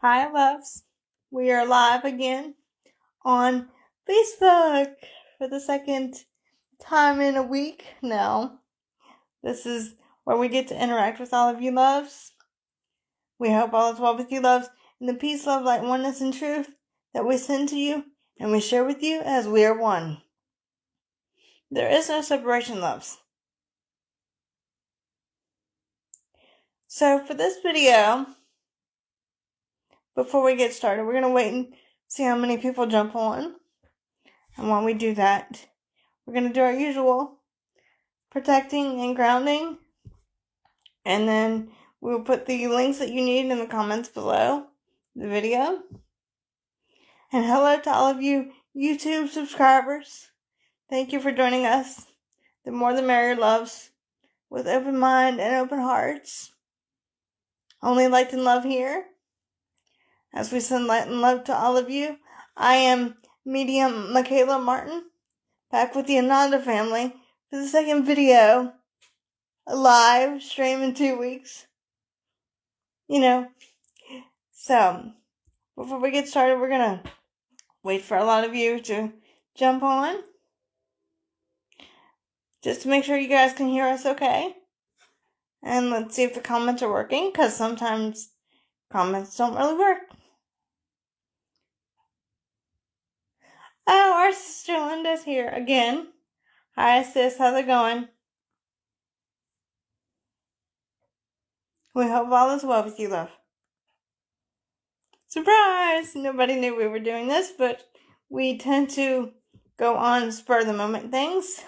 Hi, loves. We are live again on Facebook for the second time in a week now. This is where we get to interact with all of you loves. We hope all is well with you loves, and the peace, love, light, oneness, and truth that we send to you and we share with you as we are one. There is no separation, loves. So for this video, before we get started, we're going to wait and see how many people jump on. And while we do that, we're going to do our usual protecting and grounding. And then we'll put the links that you need in the comments below the video. And hello to all of you YouTube subscribers. Thank you for joining us. The more the merrier, loves. With open mind and open hearts. Only light and love here. As we send light and love to all of you, I am Medium Michaela Martin, back with the Ananda family for the second video, a live stream in 2 weeks. So, before we get started, we're gonna wait for a lot of you to jump on, just to make sure you guys can hear us okay. And let's see if the comments are working, because sometimes comments don't really work. Oh, our sister Linda's here again. Hi, sis. How's it going? We hope all is well with you, love. Surprise! Nobody knew we were doing this, but we tend to go on spur of the moment things.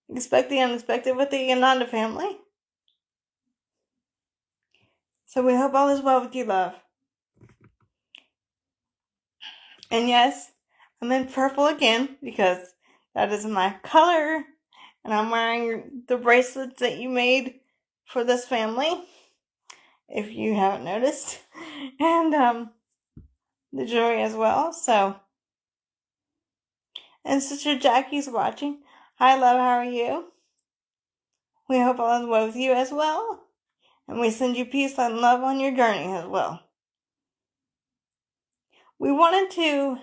Expect the unexpected with the Ananda family. So we hope all is well with you, love. And yes, I'm in purple again because that is my color. And I'm wearing the bracelets that you made for this family, if you haven't noticed. And the jewelry as well. And Sister Jackie's watching. Hi, love, how are you? We hope all is well with you as well. And we send you peace and love on your journey as well. We wanted to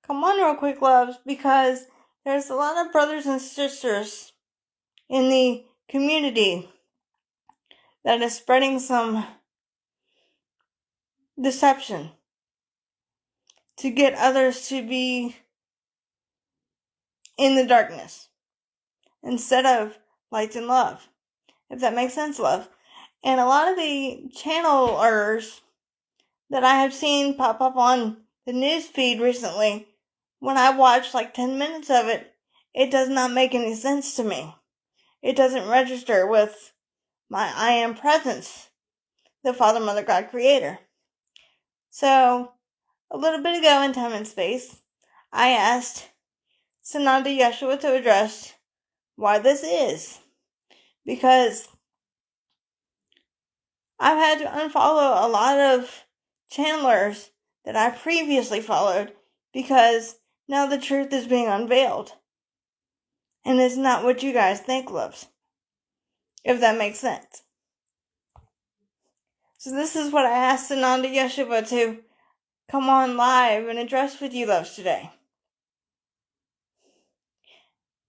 come on real quick, loves, because there's a lot of brothers and sisters in the community that is spreading some deception to get others to be in the darkness instead of light and love, if that makes sense, love. And a lot of the channelers that I have seen pop up on the news feed recently, when I watch like 10 minutes of it, it does not make any sense to me. It doesn't register with my I am presence, the Father, Mother, God, Creator. So, a little bit ago in time and space, I asked Sananda Yeshua to address why this is. Because I've had to unfollow a lot of channelers that I previously followed because now the truth is being unveiled. And it's not what you guys think, loves. If that makes sense. So this is what I asked Sananda Yeshua to come on live and address with you, loves, today.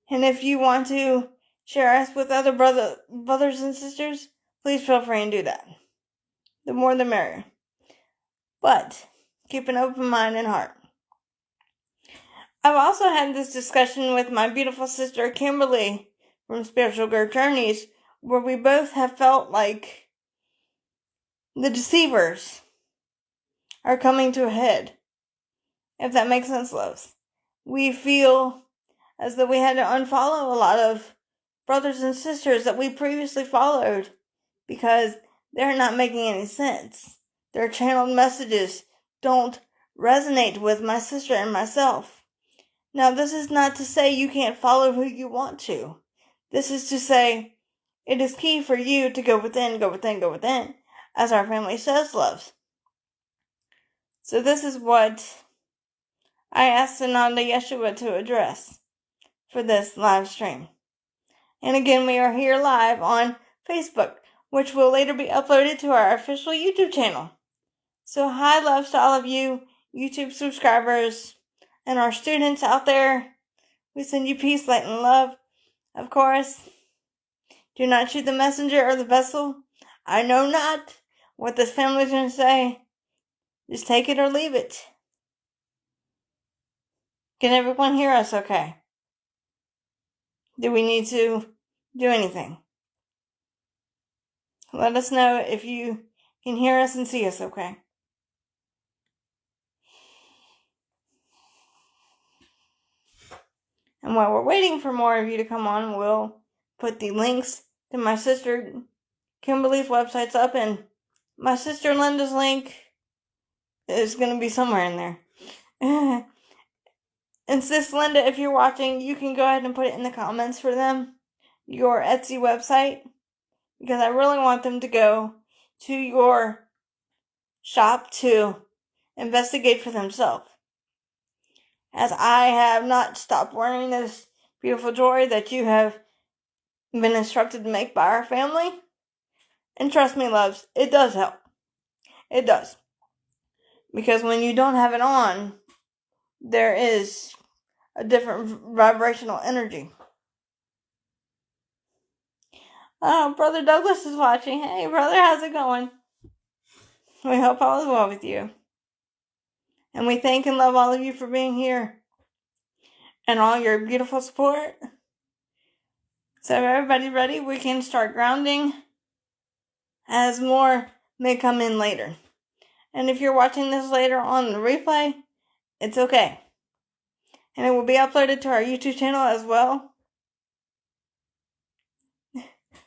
And if you want to share us with other brothers and sisters, please feel free and do that. The more the merrier. But keep an open mind and heart. I've also had this discussion with my beautiful sister Kimberly from Spiritual Girl Journeys, where we both have felt like the deceivers are coming to a head. If that makes sense, loves. We feel as though we had to unfollow a lot of brothers and sisters that we previously followed because they're not making any sense. Their channeled messages don't resonate with my sister and myself. Now, this is not to say you can't follow who you want to. This is to say it is key for you to go within, as our family says, loves. So this is what I asked Ananda Yeshua to address for this live stream. And again, we are here live on Facebook, which will later be uploaded to our official YouTube channel. So high loves to all of you YouTube subscribers and our students out there. We send you peace, light, and love. Of course, do not shoot the messenger or the vessel. I know not what this family's going to say. Just take it or leave it. Can everyone hear us okay? Do we need to do anything? Let us know if you can hear us and see us okay. And while we're waiting for more of you to come on, we'll put the links to my sister Kimberly's websites up, and my sister Linda's link is going to be somewhere in there. And sis Linda, if you're watching, you can go ahead and put it in the comments for them, your Etsy website, because I really want them to go to your shop to investigate for themselves. As I have not stopped wearing this beautiful jewelry that you have been instructed to make by our family. And trust me, loves, it does help. It does. Because when you don't have it on, there is a different vibrational energy. Oh, Brother Douglas is watching. Hey, brother, how's it going? We hope all is well with you. And we thank and love all of you for being here and all your beautiful support. So if everybody's ready, we can start grounding as more may come in later. And if you're watching this later on the replay, it's okay. And it will be uploaded to our YouTube channel as well,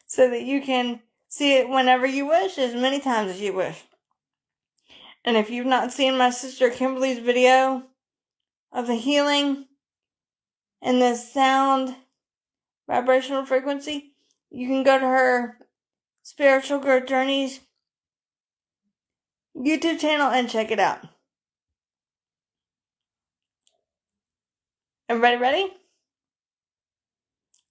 so that you can see it whenever you wish, as many times as you wish. And if you've not seen my sister Kimberly's video of the healing and the sound vibrational frequency, you can go to her Spiritual Growth Journeys YouTube channel and check it out. Everybody ready?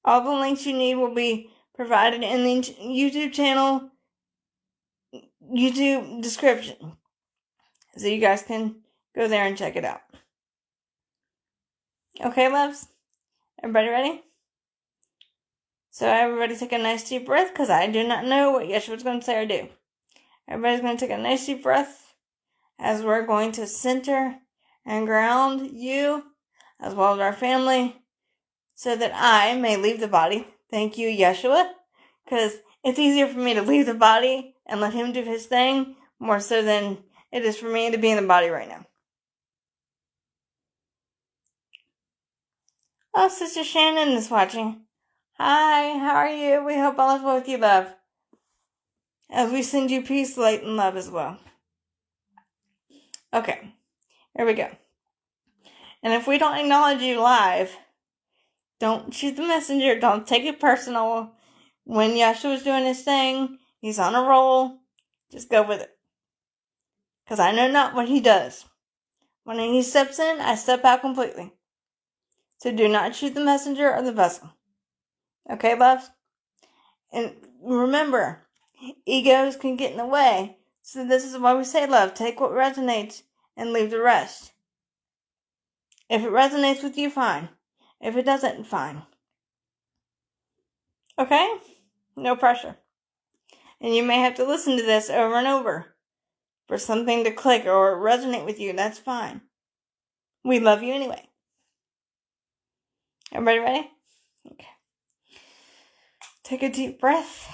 All the links you need will be provided in the YouTube channel, YouTube description, so you guys can go there and check it out. Okay, loves? Everybody ready? So everybody take a nice deep breath, because I do not know what Yeshua's going to say or do. Everybody's going to take a nice deep breath as we're going to center and ground you as well as our family, so that I may leave the body. Thank you, Yeshua, because it's easier for me to leave the body and let him do his thing more so than it is for me to be in the body right now. Oh, Sister Shannon is watching. Hi, how are you? We hope all is well with you, love, as we send you peace, light, and love as well. Okay, here we go. And if we don't acknowledge you live, don't shoot the messenger. Don't take it personal. When Yeshua's doing his thing, he's on a roll. Just go with it. Because I know not what he does. When he steps in, I step out completely. So do not shoot the messenger or the vessel. Okay, loves? And remember, egos can get in the way. So this is why we say, love, take what resonates and leave the rest. If it resonates with you, fine. If it doesn't, fine. Okay? No pressure. And you may have to listen to this over and over for something to click or resonate with you. That's fine. We love you anyway. Everybody ready? Okay. Take a deep breath.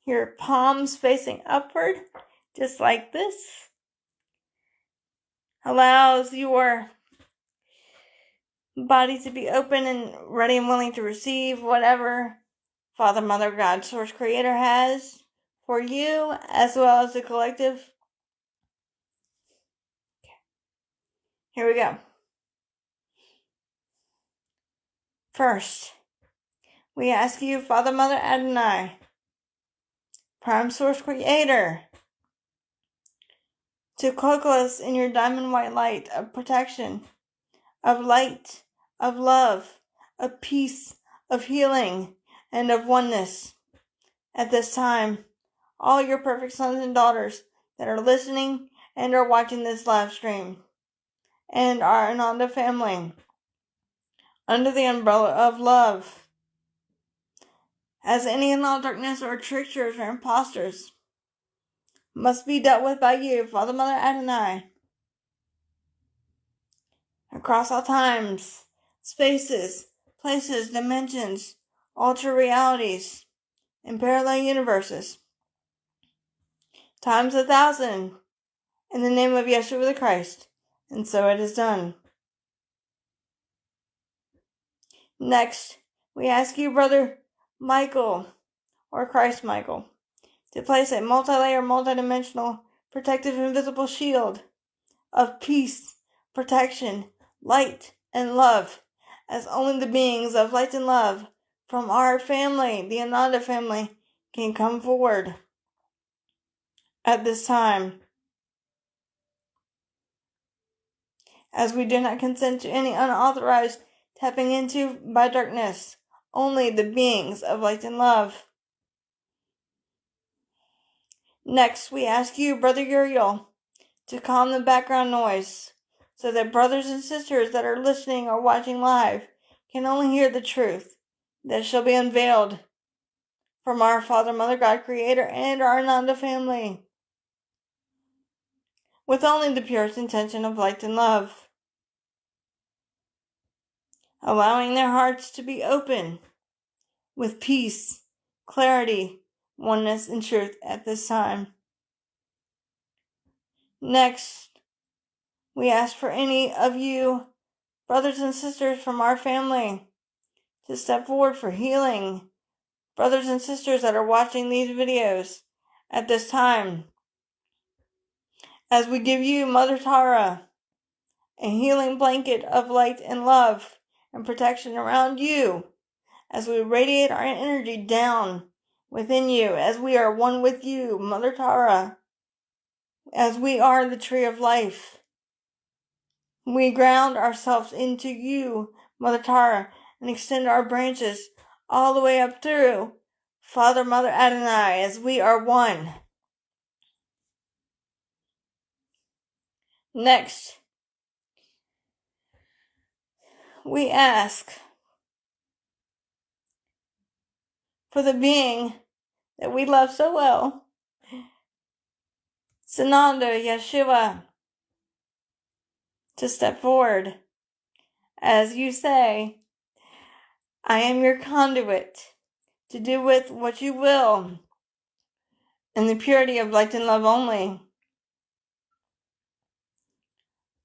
Your palms facing upward, just like this. Allows your body to be open and ready and willing to receive whatever Father, Mother, God, Source, Creator has for you, as well as the collective. Okay. Here we go. First, we ask you, Father, Mother, Adonai, Prime Source Creator, to cloak us in your diamond white light of protection, of light, of love, of peace, of healing, and of oneness at this time, all your perfect sons and daughters that are listening and are watching this live stream, and our Ananda family, under the umbrella of love, as any and all darkness or tricksters or impostors must be dealt with by you, Father, Mother, Adonai, across all times, spaces, places, dimensions, altered realities, and parallel universes, times 1,000, in the name of Yeshua the Christ, and so it is done. Next, we ask you, Brother Michael, or Christ Michael, to place a multi-layer, multi-dimensional, protective, invisible shield of peace, protection, light, and love, as only the beings of light and love from our family, the Ananda family, can come forward at this time, as we do not consent to any unauthorized tapping into by darkness, only the beings of light and love. Next, we ask you, Brother Uriel, to calm the background noise, so that brothers and sisters that are listening or watching live can only hear the truth that shall be unveiled from our Father, Mother, God, Creator, and our Ananda family, with only the purest intention of light and love, allowing their hearts to be open with peace, clarity, oneness, and truth at this time. Next, we ask for any of you, brothers and sisters from our family, to step forward for healing. Brothers and sisters that are watching these videos at this time, as we give you, Mother Tara, a healing blanket of light and love and protection around you, as we radiate our energy down within you, as we are one with you, Mother Tara, as we are the tree of life. We ground ourselves into you, Mother Tara, and extend our branches all the way up through Father, Mother, Adonai, as we are one. Next, we ask for the being that we love so well, Sananda Yeshua, to step forward. As you say, I am your conduit to do with what you will, in the purity of light and love only.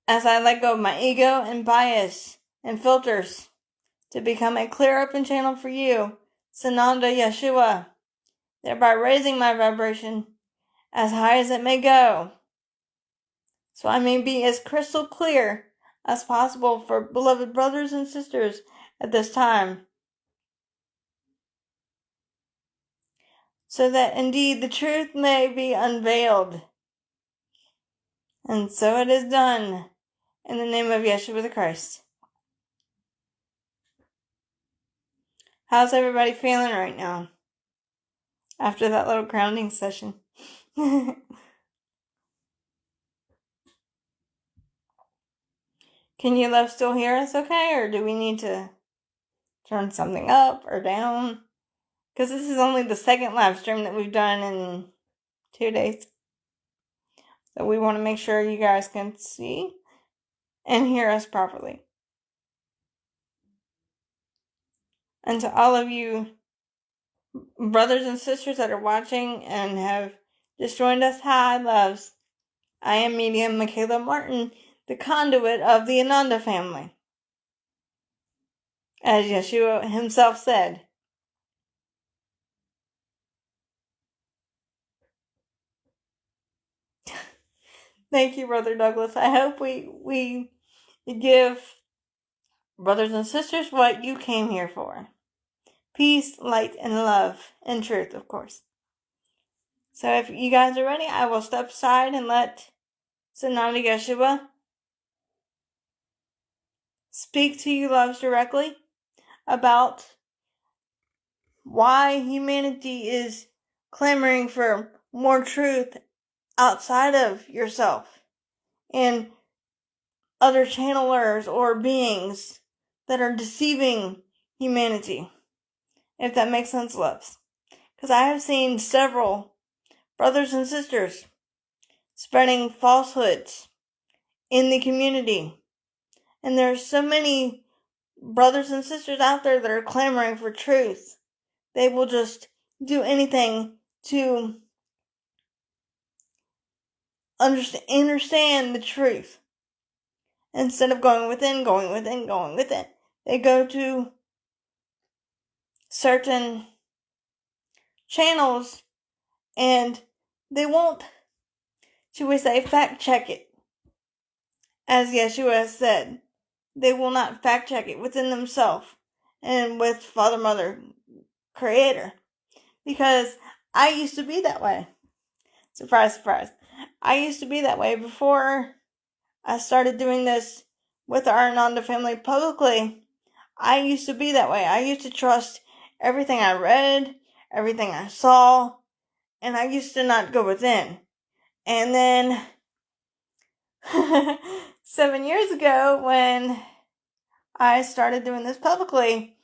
As I let go of my ego and bias and filters to become a clear open channel for you, Sananda Yeshua, thereby raising my vibration as high as it may go, so I may be as crystal clear as possible for beloved brothers and sisters at this time, so that indeed the truth may be unveiled. And so it is done, in the name of Yeshua the Christ. How's everybody feeling right now, after that little grounding session? Can you love still hear us okay, or do we need to turn something up or down? Because this is only the second live stream that we've done in 2 days. So we want to make sure you guys can see and hear us properly. And to all of you brothers and sisters that are watching and have just joined us, hi, loves. I am medium Michaela Martin, the conduit of the Ananda family, as Yeshua himself said. Thank you, Brother Douglas. I hope we give brothers and sisters what you came here for. Peace, light, and love, and truth, of course. So if you guys are ready, I will step aside and let Sananda Yeshua speak to you loves directly about why humanity is clamoring for more truth outside of yourself and other channelers or beings that are deceiving humanity. If that makes sense, loves. Because I have seen several brothers and sisters spreading falsehoods in the community. And there are so many brothers and sisters out there that are clamoring for truth. They will just do anything to understand the truth. Instead of going within, they go to certain channels and they won't, should we say, fact check it. As Yeshua said, they will not fact check it within themselves and with Father, Mother, Creator. Because I used to be that way. Surprise, surprise. I used to be that way before I started doing this with our Ananda family publicly. I used to be that way. I used to trust everything I read, everything I saw, and I used to not go within. And then 7 years ago, when I started doing this publicly,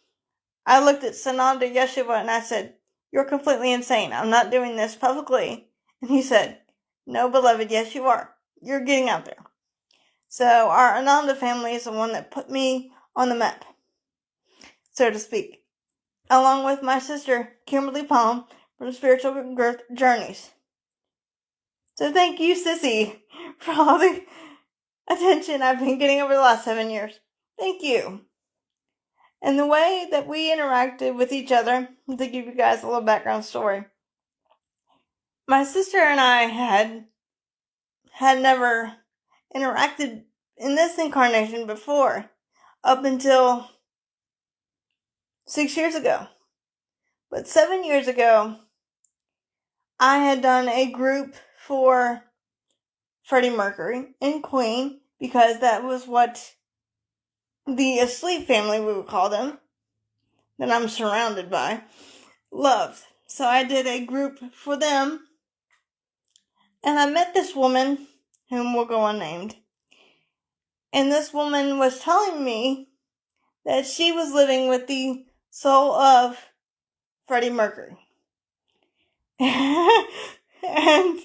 I looked at Sananda Yeshua and I said, "You're completely insane. I'm not doing this publicly." And he said, "No, beloved, yes you are. You're getting out there." So our Ananda family is the one that put me on the map, so to speak, along with my sister, Kimberly Palm, from Spiritual Growth Journeys. So thank you, Sissy, for all the attention I've been getting over the last 7 years. Thank you. And the way that we interacted with each other, to give you guys a little background story. My sister and I had never interacted in this incarnation before, up until 6 years ago. But 7 years ago, I had done a group for Freddie Mercury and Queen, because that was what the asleep family, we would call them, that I'm surrounded by, loved. So I did a group for them, and I met this woman, whom will go unnamed, and this woman was telling me that she was living with the soul of Freddie Mercury. And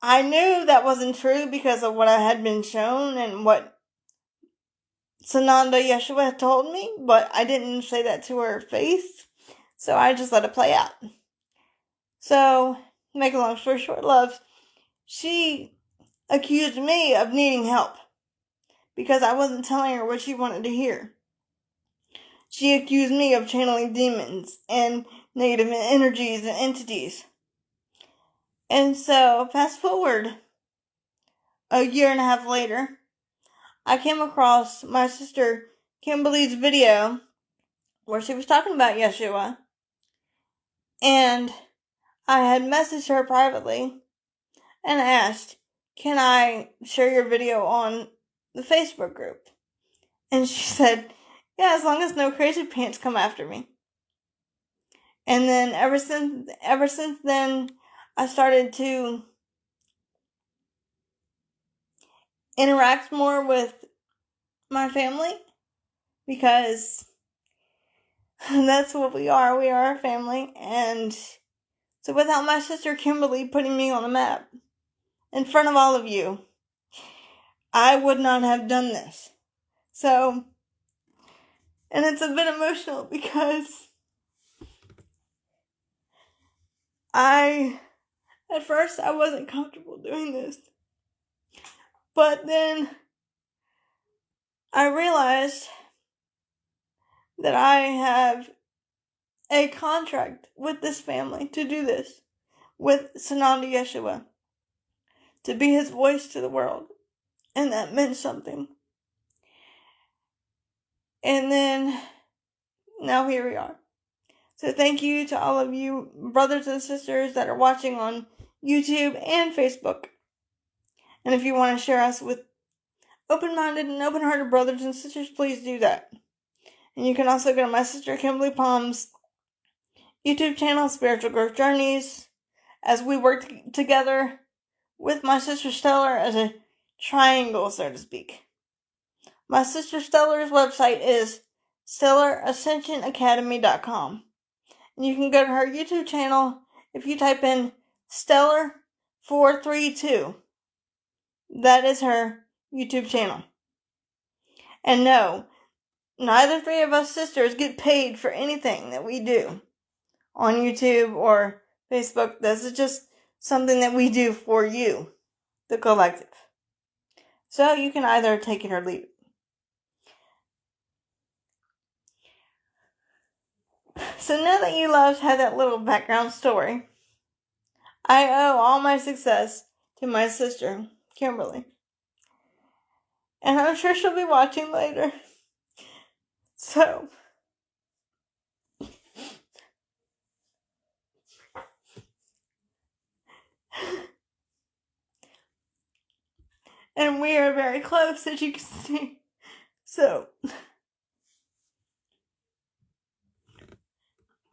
I knew that wasn't true because of what I had been shown and what Sananda Yeshua had told me, but I didn't say that to her face, so I just let it play out. So, make a long story short, loves, she accused me of needing help because I wasn't telling her what she wanted to hear. She accused me of channeling demons and negative energies and entities. And so, fast forward a year and a half later, I came across my sister Kimberly's video where she was talking about Yeshua, and I had messaged her privately and asked, "Can I share your video on the Facebook group?" And she said, "Yeah, as long as no crazy pants come after me." And then ever since then, I started to interact more with my family, because that's what we are. We are a family. And so without my sister Kimberly putting me on the map in front of all of you, I would not have done this. So, and it's a bit emotional because at first I wasn't comfortable doing this. But then I realized that I have a contract with this family to do this, with Sananda Yeshua, to be his voice to the world. And that meant something. And then, now here we are. So thank you to all of you brothers and sisters that are watching on YouTube and Facebook. And if you want to share us with open-minded and open-hearted brothers and sisters, please do that. And you can also go to my sister Kimberly Palm's YouTube channel, Spiritual Growth Journeys, as we work together with my sister Stellar as a triangle, so to speak. My sister Stellar's website is StellarAscensionAcademy.com. And you can go to her YouTube channel if you type in Stellar432. That is her YouTube channel. And no, neither three of us sisters get paid for anything that we do on YouTube or Facebook. This is just something that we do for you, the collective. So you can either take it or leave it. So now that you loved had that little background story, I owe all my success to my sister, Kimberly. And I'm sure she'll be watching later. So, and we are very close, as you can see. So,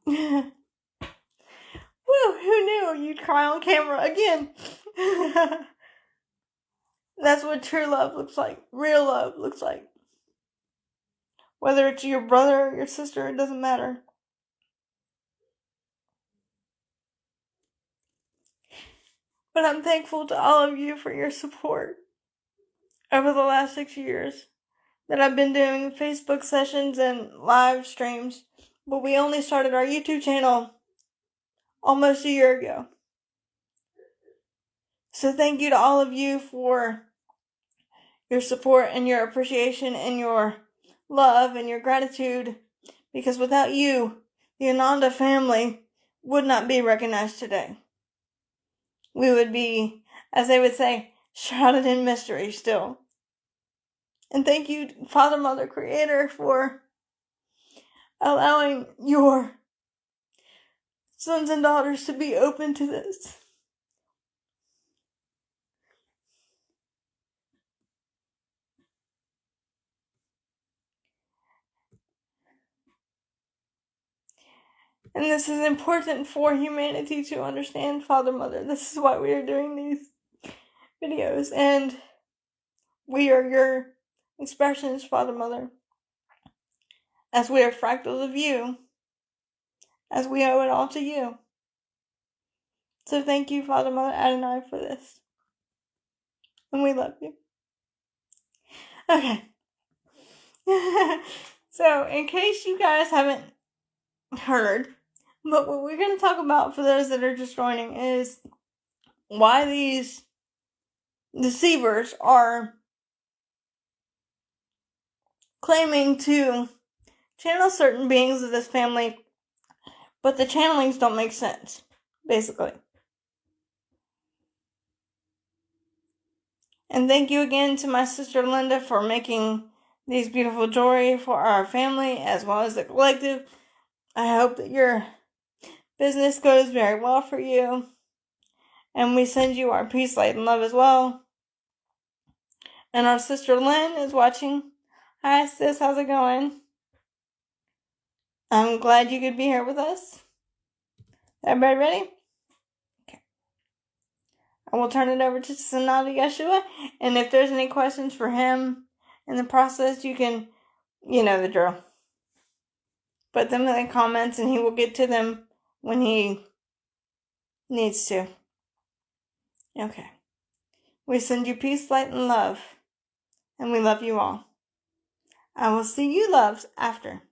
woo, who knew you'd cry on camera again? That's what true love looks like. Real love looks like. Whether it's your brother or your sister, it doesn't matter. But I'm thankful to all of you for your support over the last 6 years that I've been doing Facebook sessions and live streams. But we only started our YouTube channel almost a year ago. So thank you to all of you for your support and your appreciation and your love and your gratitude. Because without you, the Ananda family would not be recognized today. We would be, as they would say, shrouded in mystery still. And thank you, Father, Mother, Creator, for allowing your sons and daughters to be open to this. And this is important for humanity to understand, Father, Mother. This is why we are doing these videos. And we are your expressions, Father, Mother. As we are fractals of you. As we owe it all to you. So thank you, Father, Mother, Adonai, for this. And we love you. Okay. So, in case you guys haven't heard, but what we're going to talk about for those that are just joining is why these deceivers are claiming to channel certain beings of this family, but the channelings don't make sense, basically. And thank you again to my sister Linda for making these beautiful jewelry for our family as well as the collective. I hope that your business goes very well for you. And we send you our peace, light, and love as well. And our sister Lynn is watching. Hi sis, how's it going? I'm glad you could be here with us. Everybody ready? Okay. I will turn it over to Sanada Yeshua. And if there's any questions for him in the process, you can, you know the drill. Put them in the comments and he will get to them when he needs to. Okay. We send you peace, light, and love. And we love you all. I will see you loves after.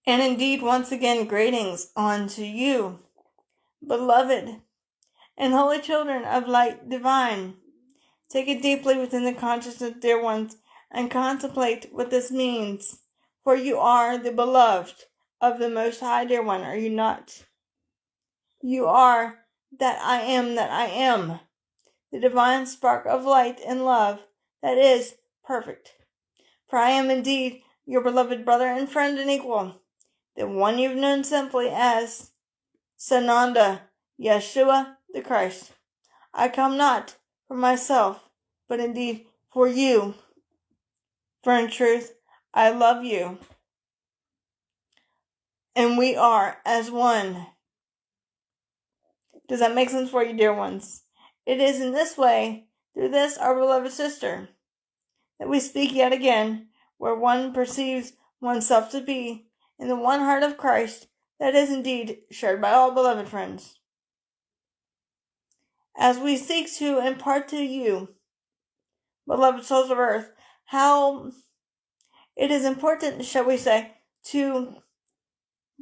And indeed, once again, greetings unto you, beloved and holy children of light divine. Take it deeply within the consciousness, dear ones, and contemplate what this means. For you are the beloved of the Most High, dear one, are you not? You are that I am, the divine spark of light and love that is perfect. For I am indeed your beloved brother and friend and equal, the one you've known simply as Sananda, Yeshua the Christ. I come not for myself, but indeed for you. For in truth, I love you, and we are as one. Does that make sense for you, dear ones? It is in this way, through this our beloved sister, that we speak yet again, where one perceives oneself to be in the one heart of Christ that is indeed shared by all beloved friends. As we seek to impart to you, beloved souls of earth, how it is important, shall we say, to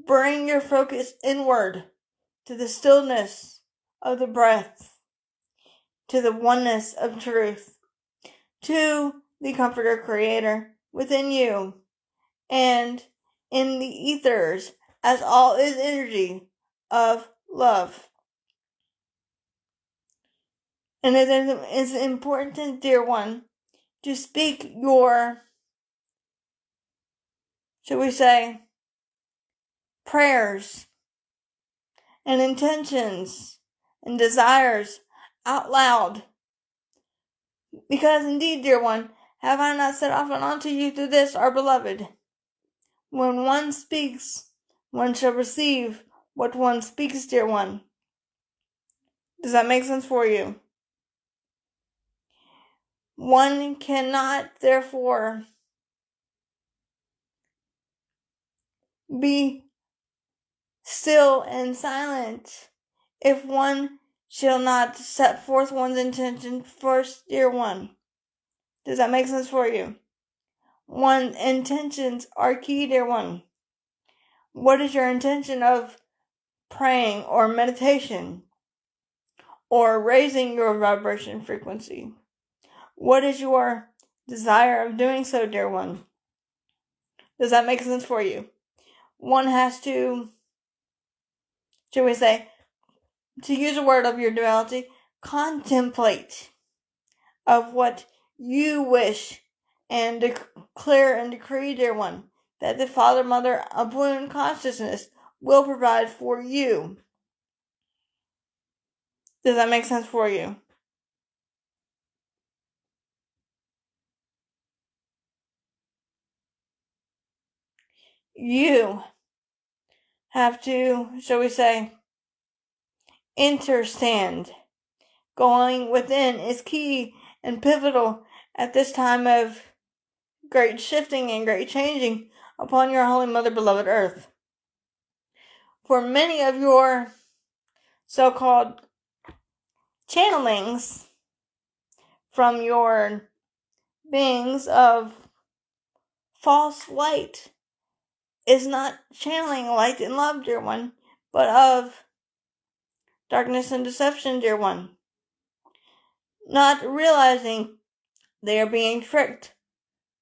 bring your focus inward to the stillness of the breath, to the oneness of truth, to the Comforter Creator within you, and in the ethers, as all is energy of love. And it is important, dear one, to speak your, shall we say, prayers and intentions and desires out loud. Because indeed, dear one, have I not said often unto you through this, our beloved, when one speaks, one shall receive what one speaks, dear one. Does that make sense for you? One cannot, therefore, be still and silent if one shall not set forth one's intention first, dear one. Does that make sense for you? One's intentions are key, dear one. What is your intention of praying or meditation or raising your vibration frequency? What is your desire of doing so, dear one? Does that make sense for you? One has to, shall we say, to use a word of your duality, contemplate of what you wish and declare and decree, dear one, that the Father, Mother of Balloon Consciousness will provide for you. Does that make sense for you? You have to, shall we say, understand. Going within is key and pivotal at this time of great shifting and great changing upon your Holy Mother, beloved Earth. For many of your so-called channelings from your beings of false light is not channeling light and love, dear one, but of darkness and deception, dear one. Not realizing they are being tricked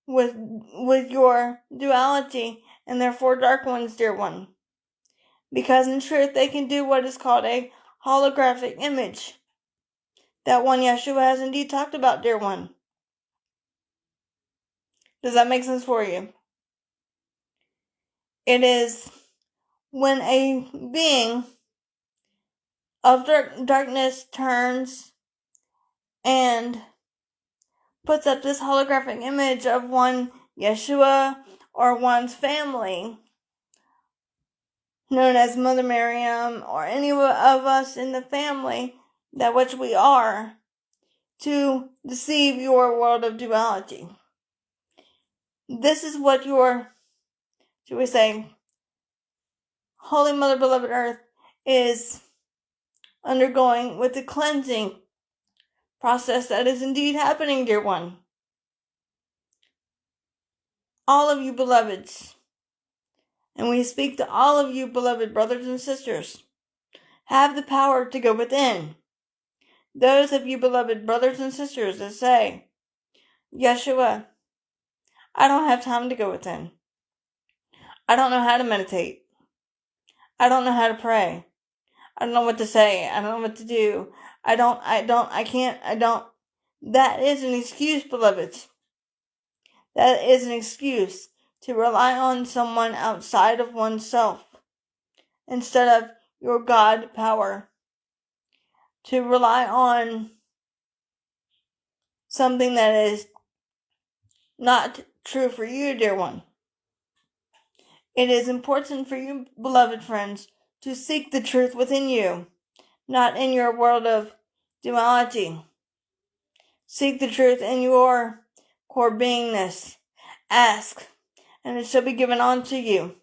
with your duality and therefore dark ones, dear one. Because in truth they can do what is called a holographic image. That one Yeshua has indeed talked about, dear one. Does that make sense for you? It is when a being of darkness turns and puts up this holographic image of one Yeshua or one's family, known as Mother Miriam, or any of us in the family, that which we are, to deceive your world of duality. This is what your, should we say, Holy Mother, beloved Earth is undergoing with the cleansing process that is indeed happening, dear one. All of you beloveds, and we speak to all of you beloved brothers and sisters, have the power to go within. Those of you beloved brothers and sisters that say, Yeshua, I don't have time to go within. I don't know how to meditate. I don't know how to pray. I don't know what to say. I don't know what to do. I can't. That is an excuse, beloveds. That is an excuse to rely on someone outside of oneself instead of your God power. to rely on something that is not true for you, dear one. It is important for you, beloved friends, to seek the truth within you, not in your world of duality. Seek the truth in your core beingness. Ask, and it shall be given unto you.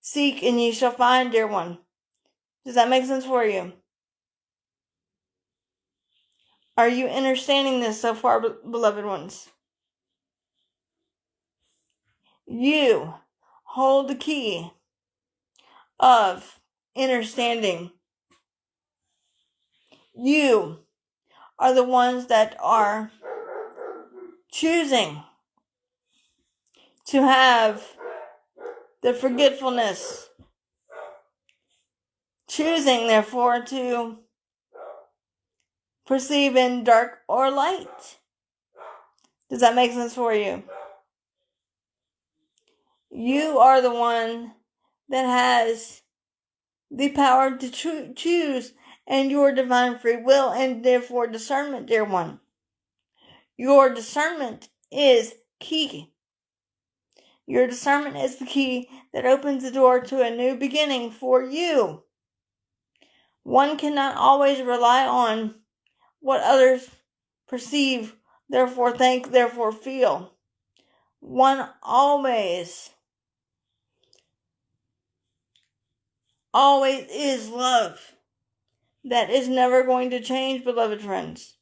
Seek, and ye shall find, dear one. Does that make sense for you? Are you understanding this so far, beloved ones? You hold the key of understanding. You are the ones that are choosing to have the forgetfulness. Choosing, therefore, to perceive in dark or light. Does that make sense for you? You are the one that has the power to choose and your divine free will and therefore discernment, dear one. Your discernment is key. Your discernment is the key that opens the door to a new beginning for you. One cannot always rely on what others perceive, therefore think, therefore feel. One always is love. That is never going to change, beloved friends.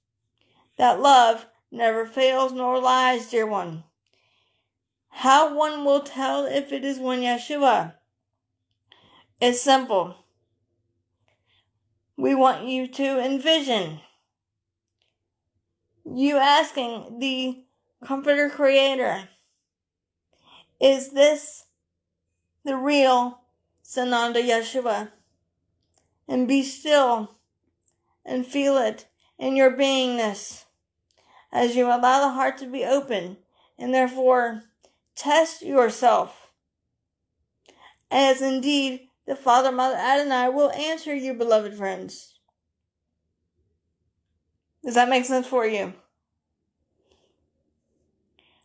That love never fails nor lies, dear one. How one will tell if it is one Yeshua? It's simple. We want you to envision you asking the Comforter Creator, is this the real Sananda Yeshua? And be still and feel it in your beingness as you allow the heart to be open, and therefore test yourself, as indeed the Father, Mother, Adonai will answer you, beloved friends. Does that make sense for you?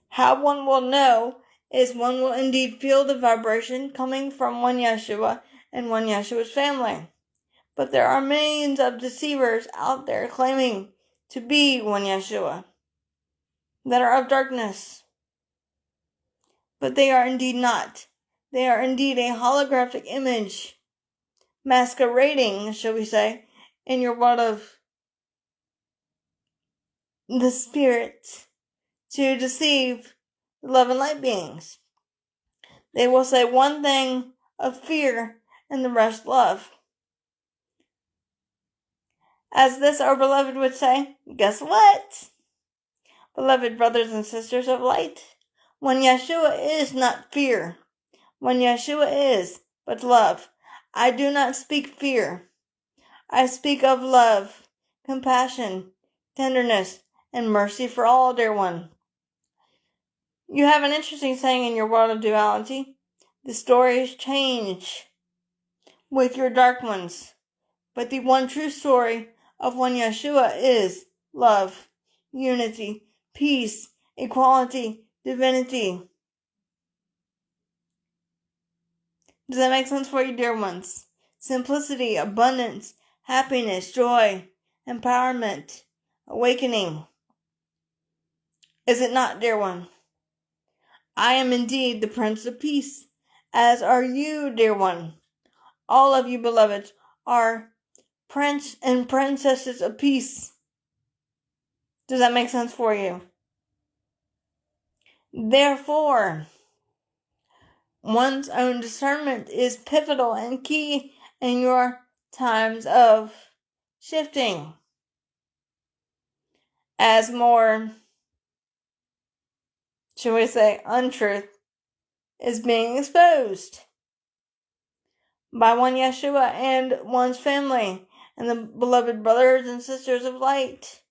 How one will know is one will indeed feel the vibration coming from one Yeshua and one Yeshua's family. But there are millions of deceivers out there claiming to be one Yeshua that are of darkness. But they are indeed not. They are indeed a holographic image, masquerading, shall we say, in your world of the spirit to deceive the love and light beings. They will say one thing of fear and the rest love. As this our beloved would say, guess what? Beloved brothers and sisters of light, when Yeshua is not fear, when Yeshua is but love, I do not speak fear. I speak of love, compassion, tenderness, and mercy for all, dear one. You have an interesting saying in your world of duality. The stories change with your dark ones, but the one true story of one Yeshua is love, unity, peace, equality, divinity. Does that make sense for you, dear ones? Simplicity, abundance, happiness, joy, empowerment, awakening. Is it not, dear one? I am indeed the Prince of Peace, as are you, dear one. All of you, beloveds, are prince and princesses of peace. Does that make sense for you? Therefore, one's own discernment is pivotal and key in your times of shifting. As more, shall we say, untruth is being exposed by one Yeshua and one's family and the beloved brothers and sisters of light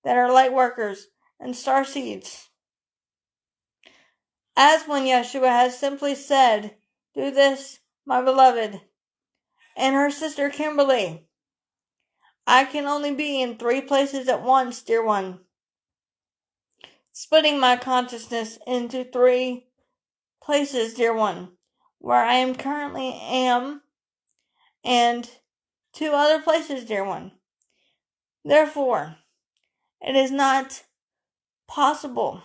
that are light workers and star seeds. As one Yeshua has simply said, do this, my beloved, and her sister Kimberly. I can only be in 3 places at once, dear one. Splitting my consciousness into 3 places, dear one, where I am currently and 2 other places, dear one. Therefore, it is not possible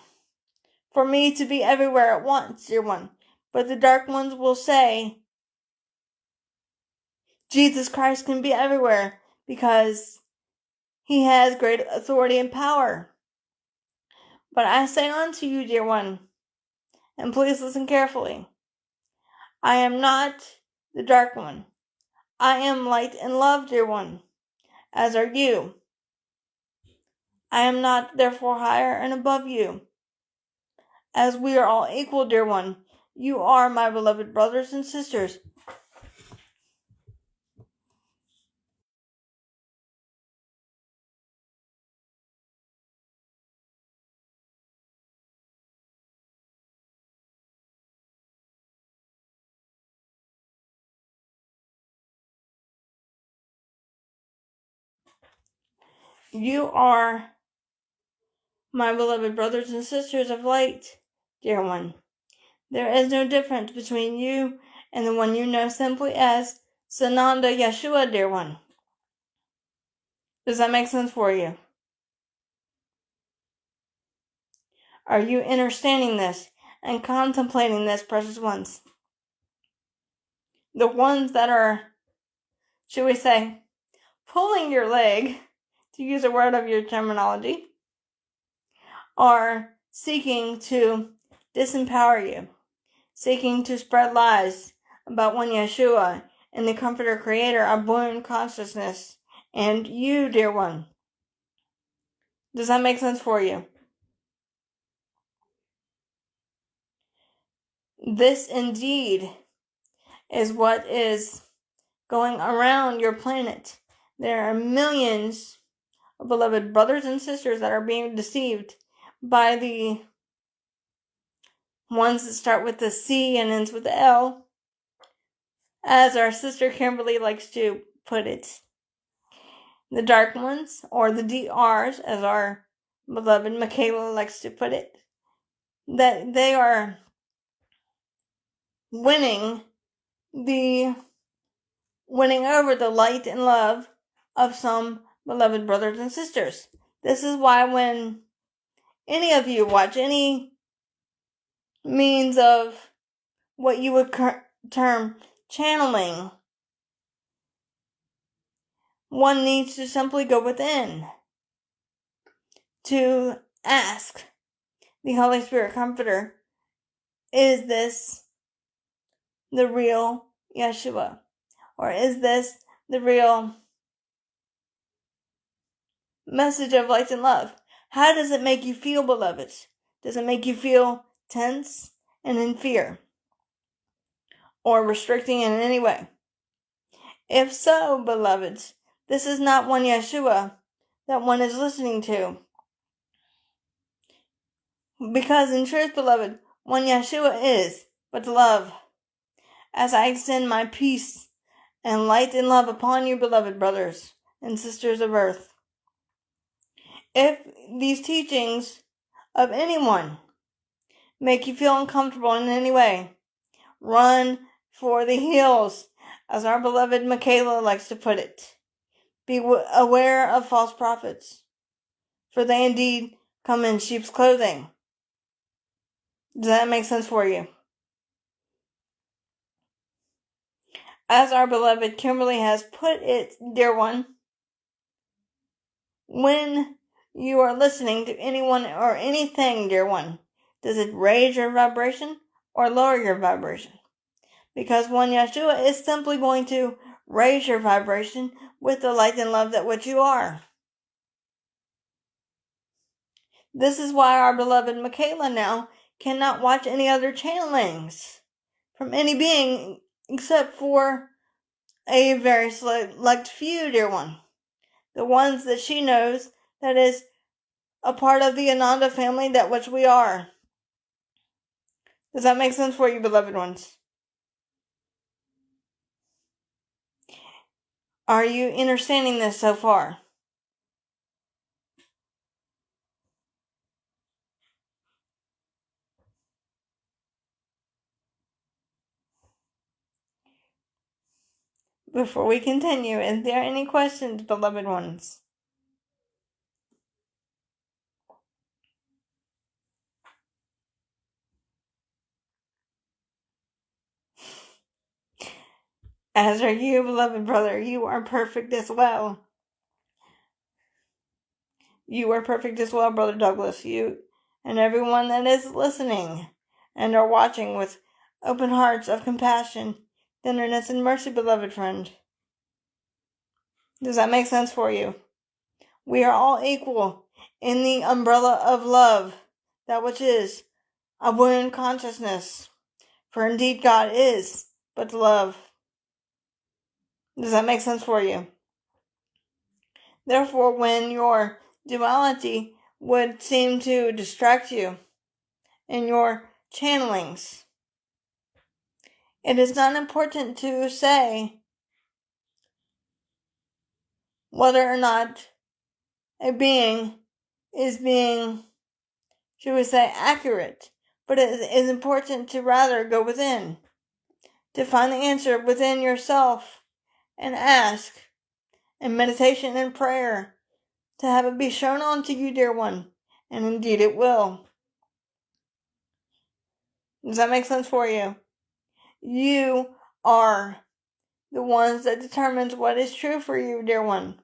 for me to be everywhere at once, dear one. But the dark ones will say, Jesus Christ can be everywhere because he has great authority and power. But I say unto you, dear one, and please listen carefully, I am not the dark one. I am light and love, dear one, as are you. I am not therefore higher and above you, as we are all equal, dear one. You are my beloved brothers and sisters. You are my beloved brothers and sisters of light, dear one. There is no difference between you and the one you know simply as Sananda Yeshua, dear one. Does that make sense for you? Are you understanding this and contemplating this, precious ones? The ones that are, should we say, pulling your leg, to use a word of your terminology, are seeking to disempower you, seeking to spread lies about one Yeshua and the Comforter Creator of born consciousness, and you, dear one. Does that make sense for you? This indeed is what is going around your planet. There are millions of beloved brothers and sisters that are being deceived by the ones that start with the C and ends with the L, as our sister Kimberly likes to put it. The dark ones, or the DRs, as our beloved Michaela likes to put it, that they are winning over the light and love of some beloved brothers and sisters. This is why when any of you watch any means of what you would term channeling, one needs to simply go within to ask the Holy Spirit Comforter, is this the real Yeshua? Or is this the real message of light and love? How does it make you feel, beloveds? Does it make you feel tense and in fear? Or restricting in any way? If so, beloveds, this is not one Yeshua that one is listening to. Because in truth, beloved, one Yeshua is but love. As I extend my peace and light and love upon you, beloved brothers and sisters of earth. If these teachings of anyone make you feel uncomfortable in any way, run for the hills, as our beloved Michaela likes to put it. Be aware of false prophets, for they indeed come in sheep's clothing. Does that make sense for you? As our beloved Kimberly has put it, dear one, when you are listening to anyone or anything, dear one, does it raise your vibration or lower your vibration? Because one Yeshua is simply going to raise your vibration with the light and love that which you are. This is why our beloved Michaela now cannot watch any other channelings from any being except for a very select few, dear one. The ones that she knows that is a part of the Ananda family, that which we are. Does that make sense for you, beloved ones? Are you understanding this so far? Before we continue, is there any questions, beloved ones? As are you, beloved brother. You are perfect as well. You are perfect as well, Brother Douglas. You and everyone that is listening and are watching with open hearts of compassion, tenderness, and mercy, beloved friend. Does that make sense for you? We are all equal in the umbrella of love, that which is a wound consciousness. For indeed God is but love. Does that make sense for you? Therefore, when your duality would seem to distract you in your channelings, it is not important to say whether or not a being is being, should we say, accurate, but it is important to rather go within, to find the answer within yourself and ask in meditation and prayer to have it be shown unto you, dear one, and indeed it will. Does that make sense for you? You are the ones that determines what is true for you, dear one.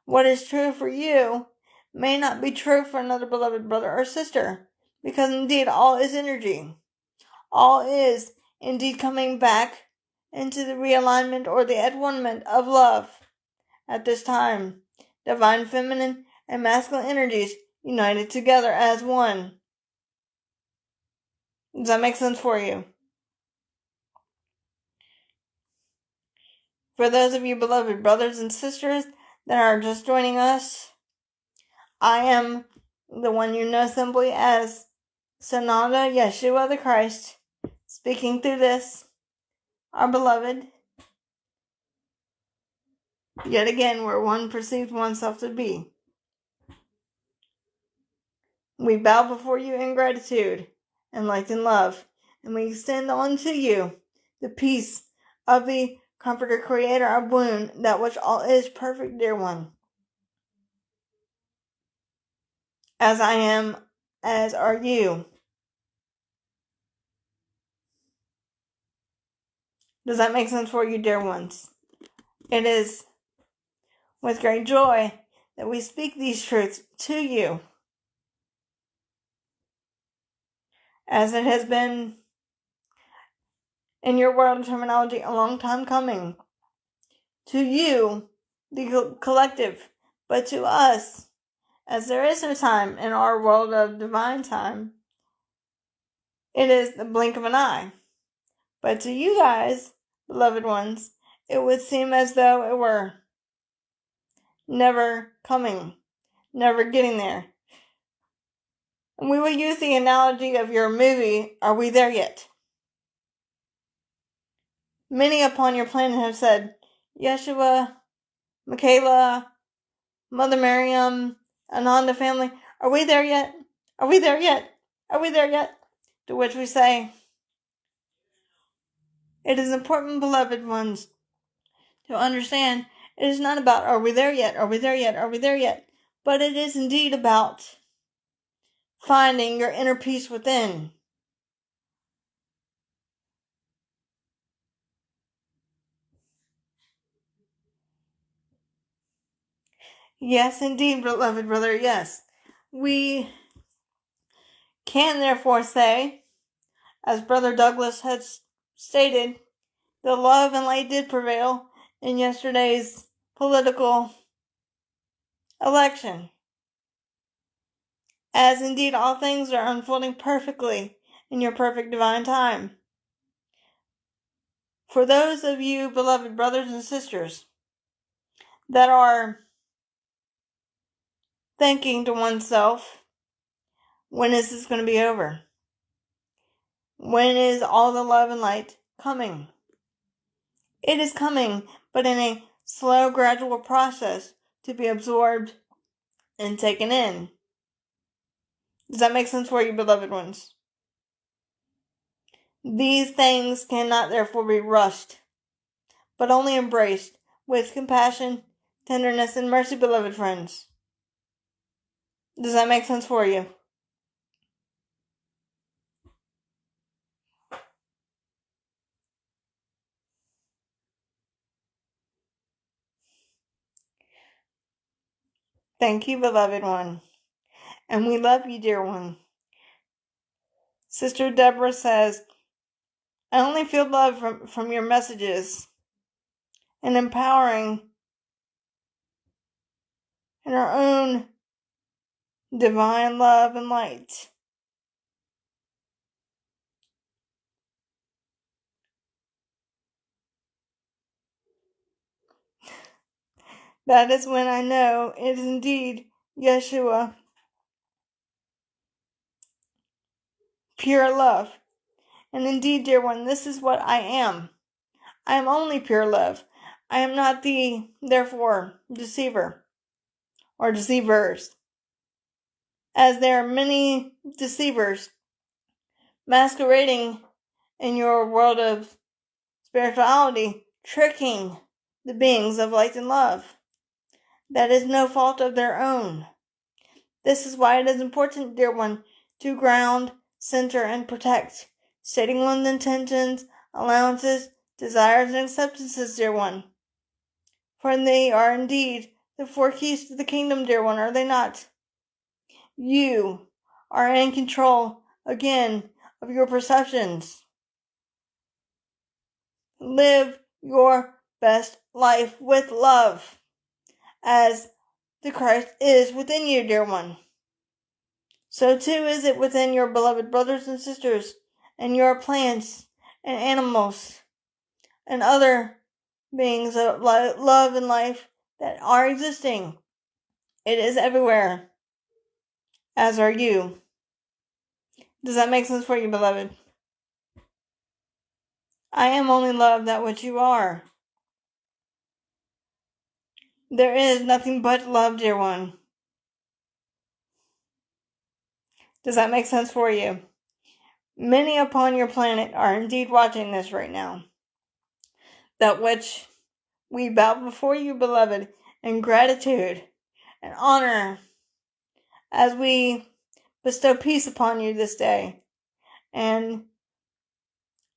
What is true for you may not be true for another beloved brother or sister, because indeed all is energy. All is indeed coming back into the realignment or the at-one-ment of love at this time. Divine feminine and masculine energies united together as one. Does that make sense for you? For those of you beloved brothers and sisters that are just joining us, I am the one you know simply as Sananda Yeshua the Christ, speaking through this, our beloved, yet again where one perceives oneself to be. We bow before you in gratitude and light and love, and we extend unto you the peace of the Comforter, Creator of wound, that which all is perfect, dear one. As I am, as are you. Does that make sense for you, dear ones? It is with great joy that we speak these truths to you, as it has been in your world terminology a long time coming. To you, the collective, but to us, as there is no time in our world of divine time, it is the blink of an eye. But to you guys, beloved ones, it would seem as though it were never coming, never getting there. And we will use the analogy of your movie, Are We There Yet? Many upon your planet have said, Yeshua, Michaela, Mother Miriam, Ananda family, are we there yet? Are we there yet? Are we there yet? To which we say, it is important, beloved ones, to understand it is not about are we there yet, are we there yet, are we there yet, but it is indeed about finding your inner peace within. Yes, indeed, beloved brother, yes. We can therefore say, as Brother Douglas has stated, the love and light did prevail in yesterday's political election, as indeed all things are unfolding perfectly in your perfect divine time. For those of you, beloved brothers and sisters, that are thinking to oneself, when is this going to be over? When is all the love and light coming? It is coming, but in a slow, gradual process to be absorbed and taken in. Does that make sense for you, beloved ones? These things cannot therefore be rushed, but only embraced with compassion, tenderness, and mercy, beloved friends. Does that make sense for you? Thank you, beloved one. And we love you, dear one. Sister Deborah says, I only feel love from your messages and empowering in our own divine love and light. That is when I know it is indeed Yeshua, pure love. And indeed, dear one, this is what I am. I am only pure love. I am not the, therefore, deceiver or deceivers, as there are many deceivers masquerading in your world of spirituality, tricking the beings of light and love. That is no fault of their own. This is why it is important, dear one, to ground, center, and protect, stating one's intentions, allowances, desires, and acceptances, dear one. For they are indeed the 4 keys to the kingdom, dear one, are they not? You are in control, again, of your perceptions. Live your best life with love, as the Christ is within you, dear one. So too is it within your beloved brothers and sisters, and your plants and animals, and other beings of love and life that are existing. It is everywhere, as are you. Does that make sense for you, beloved? I am only love, that which you are. There is nothing but love, dear one. Does that make sense for you? Many upon your planet are indeed watching this right now. That which we bow before you, beloved, in gratitude and honor as we bestow peace upon you this day. And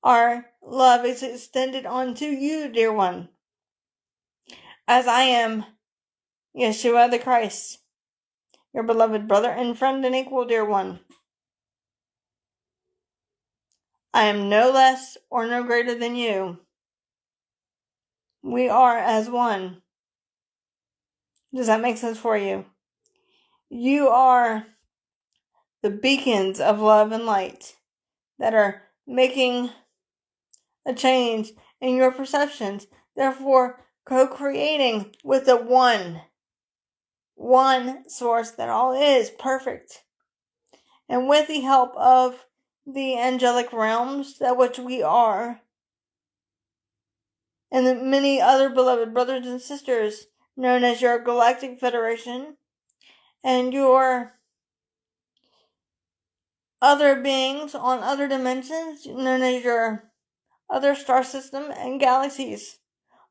our love is extended unto you, dear one, as I am Yeshua the Christ, your beloved brother and friend and equal, dear one. I am no less or no greater than you. We are as one. Does that make sense for you? You are the beacons of love and light that are making a change in your perceptions, therefore co-creating with the one source that all is perfect. And with the help of the angelic realms, that which we are, and the many other beloved brothers and sisters known as your Galactic Federation, and your other beings on other dimensions known as your other star system and galaxies.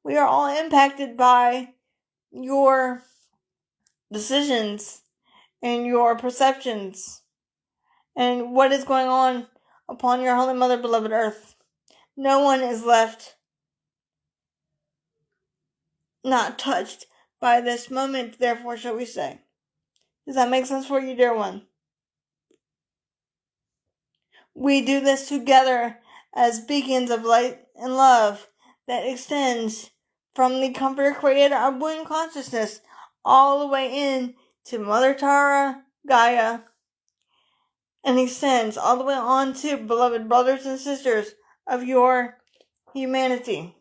We are all impacted by your decisions and your perceptions and what is going on upon your Holy Mother, beloved Earth. No one is left not touched by this moment, therefore shall we say. Does that make sense for you, dear one? We do this together as beacons of light and love that extends from the Comforter Creator of One Consciousness all the way in to Mother Tara, Gaia, and extends all the way on to beloved brothers and sisters of your humanity.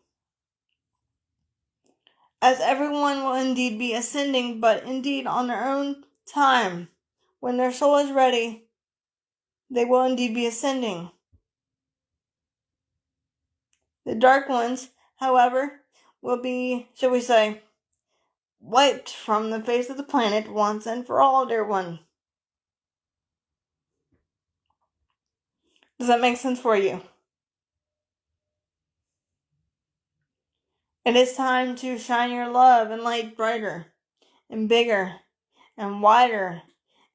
As everyone will indeed be ascending, but indeed on their own time, when their soul is ready, they will indeed be ascending. The dark ones, however, will be, shall we say, wiped from the face of the planet once and for all, dear one. Does that make sense for you? It is time to shine your love and light brighter and bigger and wider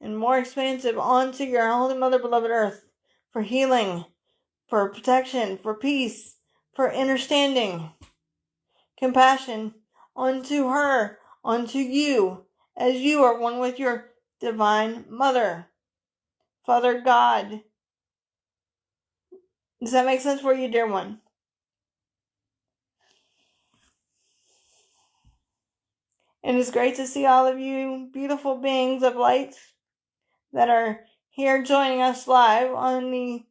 and more expansive onto your Holy Mother, beloved Earth, for healing, for protection, for peace, for understanding, compassion, onto her, onto you, as you are one with your Divine Mother, Father God. Does that make sense for you, dear one? It is great to see all of you beautiful beings of light that are here joining us live on the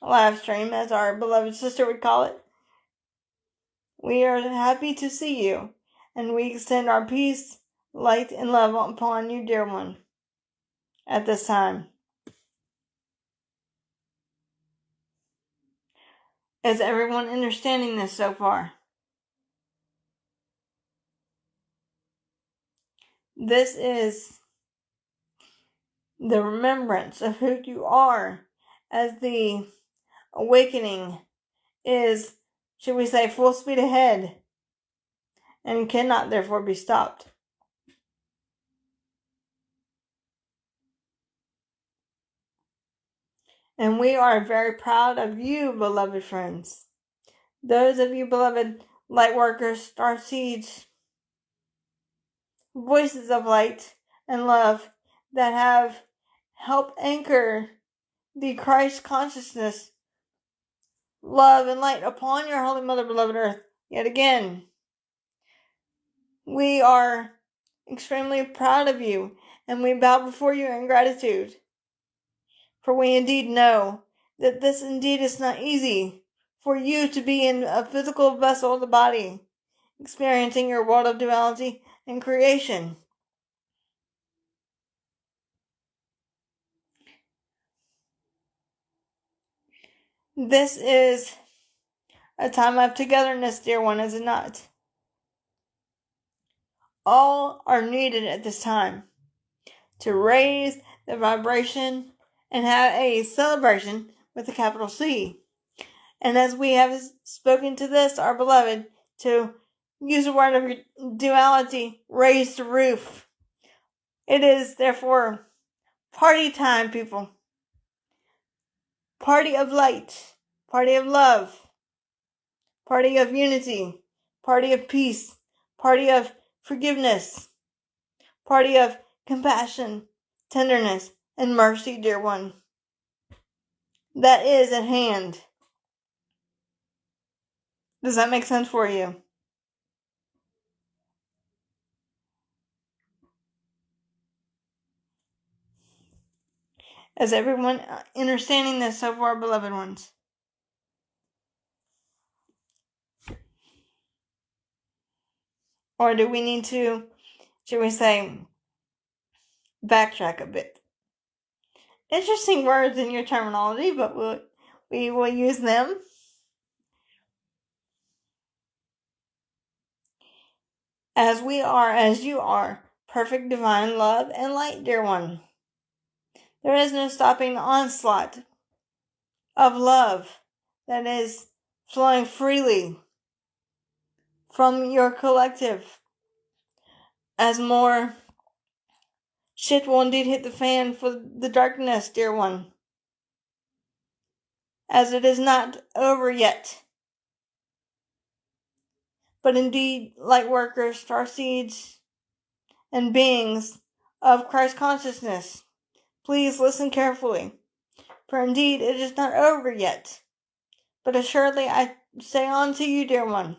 live stream, as our beloved sister would call it. We are happy to see you, and we extend our peace, light, and love upon you, dear one, at this time. Is everyone understanding this so far? This is the remembrance of who you are, as the awakening is, should we say, full speed ahead, and cannot therefore be stopped. And we are very proud of you, beloved friends. Those of you, beloved light workers, star seeds, voices of light and love that have helped anchor the Christ consciousness, love, and light upon your Holy Mother, beloved Earth. Yet again, we are extremely proud of you, and we bow before you in gratitude. For we indeed know that this indeed is not easy for you to be in a physical vessel of the body, experiencing your world of duality and creation. This is a time of togetherness, dear one, is it not? All are needed at this time to raise the vibration and have a celebration with a capital C. And as we have spoken to this, our beloved, to use the word of duality, raise the roof. It is therefore party time, people. Party of light, party of love, party of unity, party of peace, party of forgiveness, party of compassion, tenderness, and mercy, dear one. That is at hand. Does that make sense for you? Is everyone understanding this so far, beloved ones? Or do we need to, should we say, backtrack a bit? Interesting words in your terminology, but we will use them. As we are, as you are, perfect divine love and light, dear one. There is no stopping the onslaught of love that is flowing freely from your collective, as more shit will indeed hit the fan for the darkness, dear one, as it is not over yet. But indeed, light workers, star seeds, and beings of Christ consciousness, please listen carefully, for indeed it is not over yet. But assuredly I say unto you, dear one,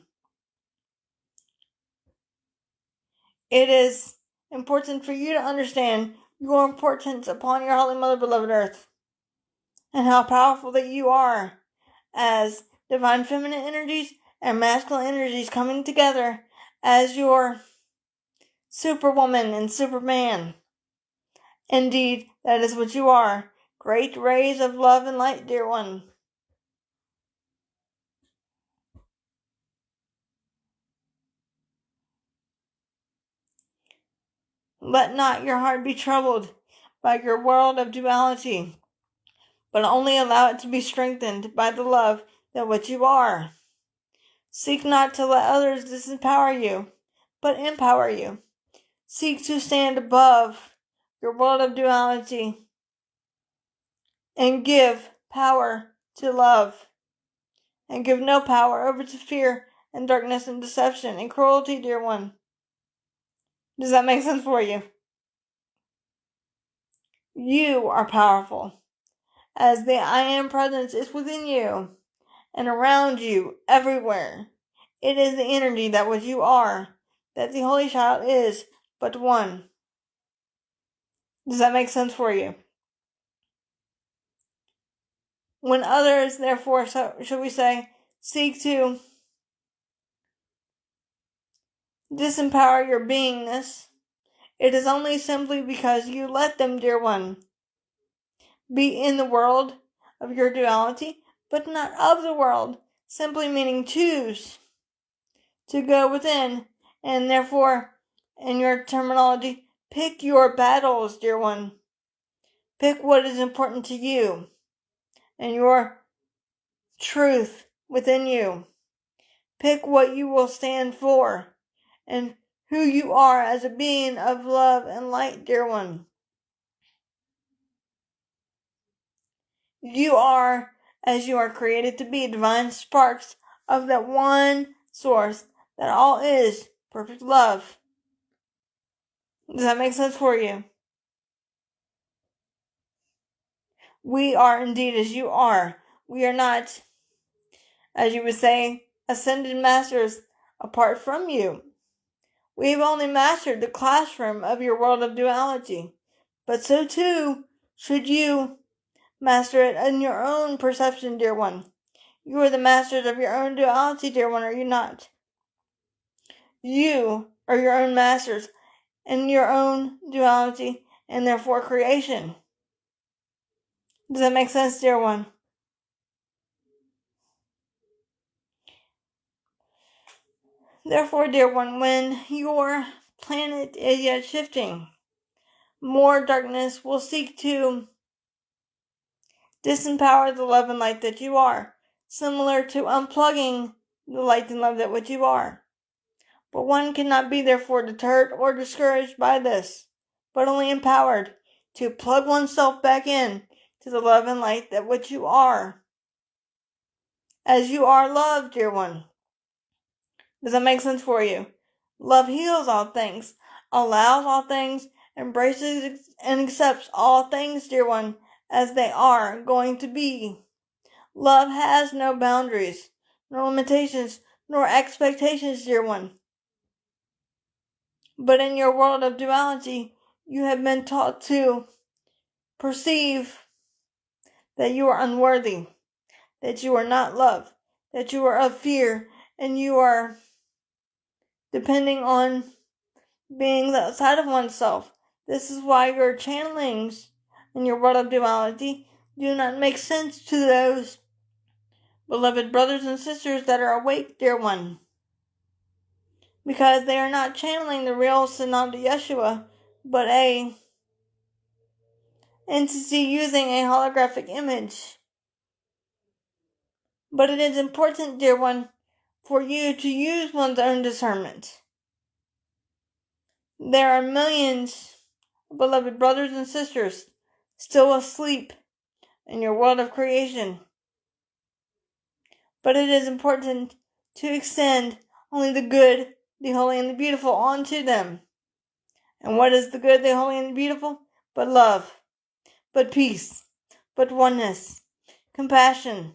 it is important for you to understand your importance upon your Holy Mother, beloved Earth, and how powerful that you are as divine feminine energies and masculine energies coming together as your superwoman and superman. Indeed, that is what you are. Great rays of love and light, dear one. Let not your heart be troubled by your world of duality, but only allow it to be strengthened by the love that what you are. Seek not to let others disempower you, but empower you. Seek to stand above your world of duality and give power to love, and give no power over to fear and darkness and deception and cruelty, dear one. Does that make sense for you? You are powerful, as the I Am presence is within you and around you everywhere. It is the energy that what you are, that the Holy Child is but one. Does that make sense for you? When others, therefore, should we say, seek to disempower your beingness, it is only simply because you let them, dear one, be in the world of your duality, but not of the world, simply meaning choose to go within, and therefore, in your terminology, pick your battles, dear one. Pick what is important to you and your truth within you. Pick what you will stand for and who you are as a being of love and light, dear one. You are as you are created to be, divine sparks of that one source that all is, perfect love. Does that make sense for you? We are indeed as you are. We are not, as you would say, ascended masters apart from you. We've only mastered the classroom of your world of duality, but so too should you master it in your own perception, dear one. You are the masters of your own duality, dear one, are you not? You are your own masters in your own duality and therefore creation. Does that make sense, dear one? Therefore, dear one, when your planet is yet shifting, more darkness will seek to disempower the love and light that you are, similar to unplugging the light and love that what you are. But one cannot be therefore deterred or discouraged by this, but only empowered to plug oneself back in to the love and light that what you are, as you are love, dear one. Does that make sense for you? Love heals all things, allows all things, embraces and accepts all things, dear one, as they are going to be. Love has no boundaries, nor limitations, nor expectations, dear one. But in your world of duality, you have been taught to perceive that you are unworthy, that you are not loved, that you are of fear, and you are depending on beings outside of oneself. This is why your channelings in your world of duality do not make sense to those beloved brothers and sisters that are awake, dear one, because they are not channeling the real Sananda Yeshua, but a entity using a holographic image. But it is important, dear one, for you to use one's own discernment. There are millions of beloved brothers and sisters still asleep in your world of creation. But it is important to extend only the good, the holy, and the beautiful onto them. And what is the good, the holy, and the beautiful? But love, but peace, but oneness, compassion,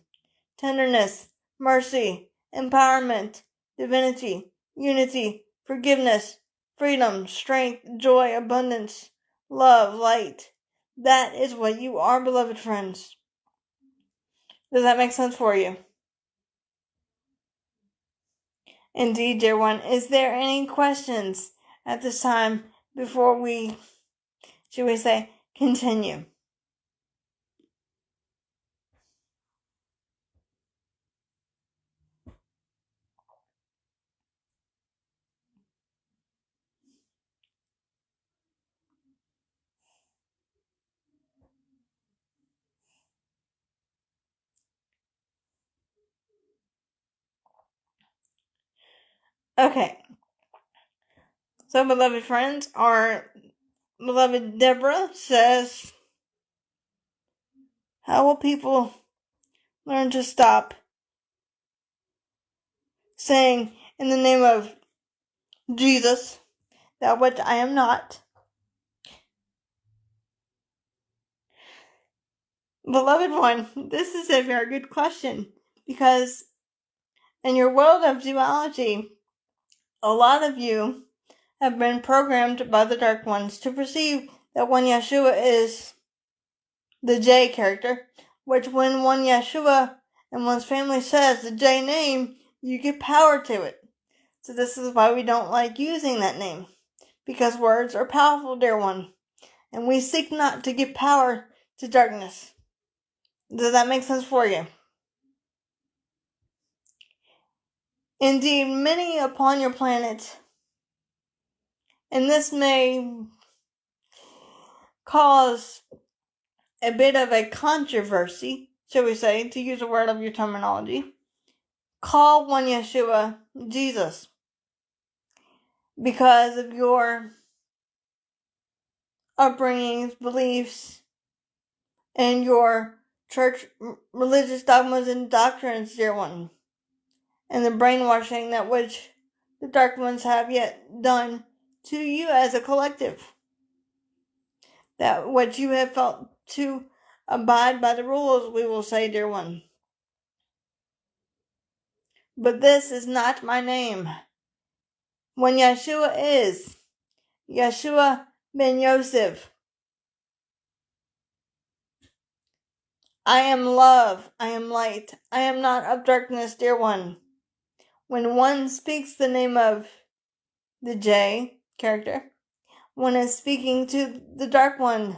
tenderness, mercy, empowerment, divinity, unity, forgiveness, freedom, strength, joy, abundance, love, light. That is what you are, beloved friends. Does that make sense for you? Indeed, dear one. Is there any questions at this time before we, should we say, continue? Okay. So, beloved friends, our beloved Deborah says, how will people learn to stop saying in the name of Jesus, that which I am not? Beloved one, this is a very good question, because in your world of duality, a lot of you have been programmed by the Dark Ones to perceive that one Yeshua is the J character, which when one Yeshua and one's family says the J name, you give power to it. So this is why we don't like using that name, because words are powerful, dear one, and we seek not to give power to darkness. Does that make sense for you? Indeed, many upon your planet, and this may cause a bit of a controversy, shall we say, to use a word of your terminology, call one Yeshua Jesus because of your upbringings, beliefs, and your church religious dogmas and doctrines, dear one, and the brainwashing that which the Dark Ones have yet done to you as a collective, that which you have felt to abide by the rules, we will say, dear one. But this is not my name. When Yeshua is Yeshua ben Yosef, I am love, I am light, I am not of darkness, dear one. When one speaks the name of the J character, one is speaking to the Dark One,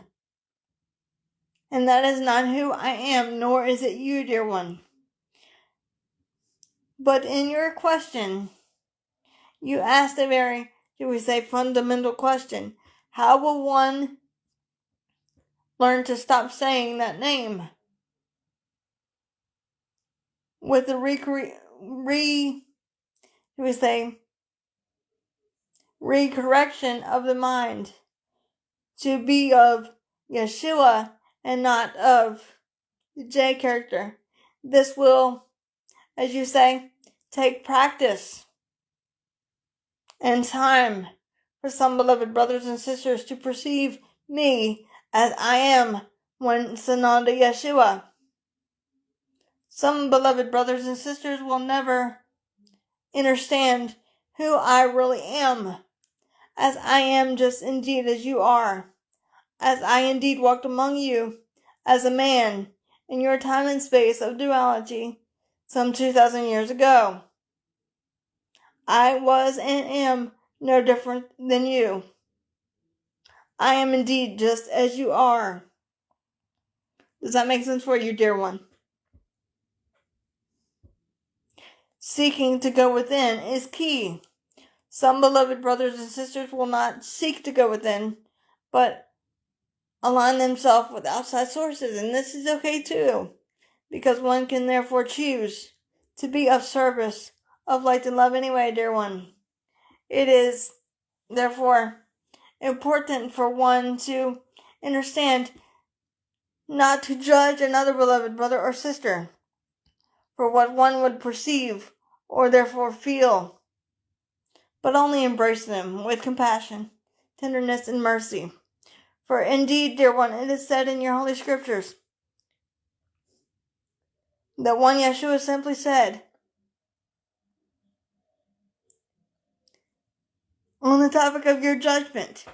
and that is not who I am, nor is it you, dear one. But in your question, you asked a very, shall we say, fundamental question. How will one learn to stop saying that name? With the recorrection of the mind to be of Yeshua and not of the J character. This will, as you say, take practice and time for some beloved brothers and sisters to perceive me as I am when Sananda Yeshua. Some beloved brothers and sisters will never understand who I really am, as I am just indeed as you are, as I indeed walked among you as a man in your time and space of duality some 2,000 years ago. I was and am no different than you. I am indeed just as you are. Does that make sense for you, dear one? Seeking to go within is key. Some beloved brothers and sisters will not seek to go within, but align themselves with outside sources, and this is okay too, because one can therefore choose to be of service, of light and love anyway, dear one. It is therefore important for one to understand not to judge another beloved brother or sister for what one would perceive or therefore feel, but only embrace them with compassion, tenderness, and mercy. For indeed, dear one, it is said in your holy scriptures that one Yeshua simply said, on the topic of your judgment,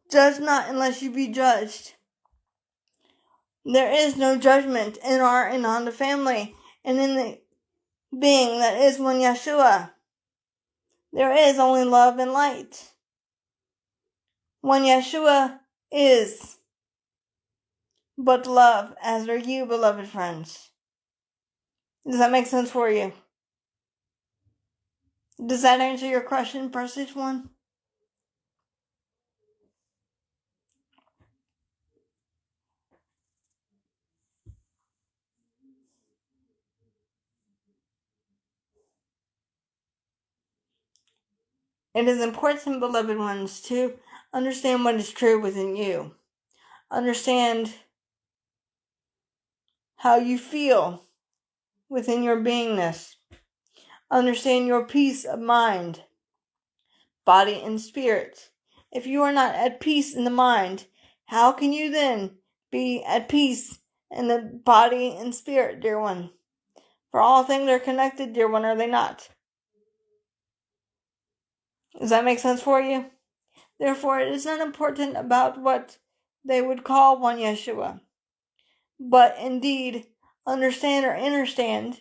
judge not unless you be judged. There is no judgment in our Ananda family and in the being that is one Yeshua. There is only love and light. One Yeshua is but love, as are you, beloved friends. Does that make sense for you? Does that answer your question, Prestige One? It is important, beloved ones, to understand what is true within you. Understand how you feel within your beingness. Understand your peace of mind, body, and spirit. If you are not at peace in the mind, how can you then be at peace in the body and spirit, dear one? For all things are connected, dear one, are they not? Does that make sense for you? Therefore, it is not important about what they would call one Yeshua, but indeed understand or understand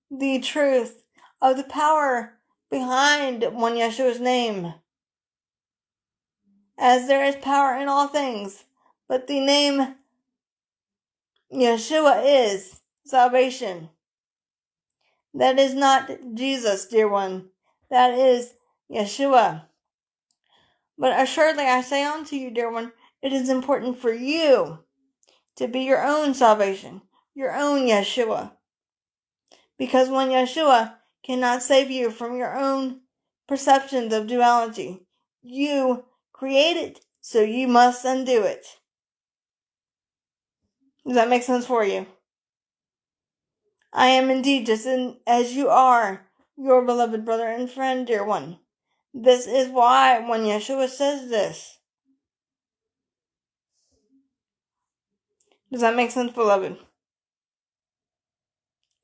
the truth of the power behind one Yeshua's name. As there is power in all things, but the name Yeshua is salvation. That is not Jesus, dear one. That is Yeshua. But assuredly I say unto you, dear one, it is important for you to be your own salvation, your own Yeshua. Because one Yeshua cannot save you from your own perceptions of duality. You create it, so you must undo it. Does that make sense for you? I am indeed just as you are, your beloved brother and friend, dear one. This is why when Yeshua says this. Does that make sense, beloved?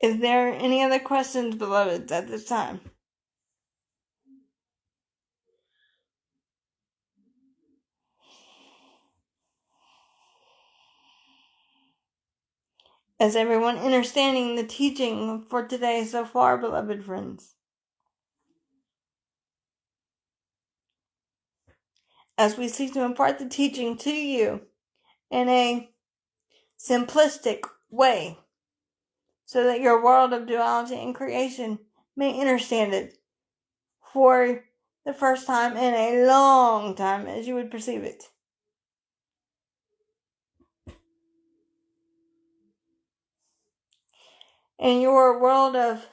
Is there any other questions, beloved, at this time? Is everyone understanding the teaching for today so far, beloved friends? As we seek to impart the teaching to you in a simplistic way, so that your world of duality and creation may understand it for the first time in a long time as you would perceive it. In your world of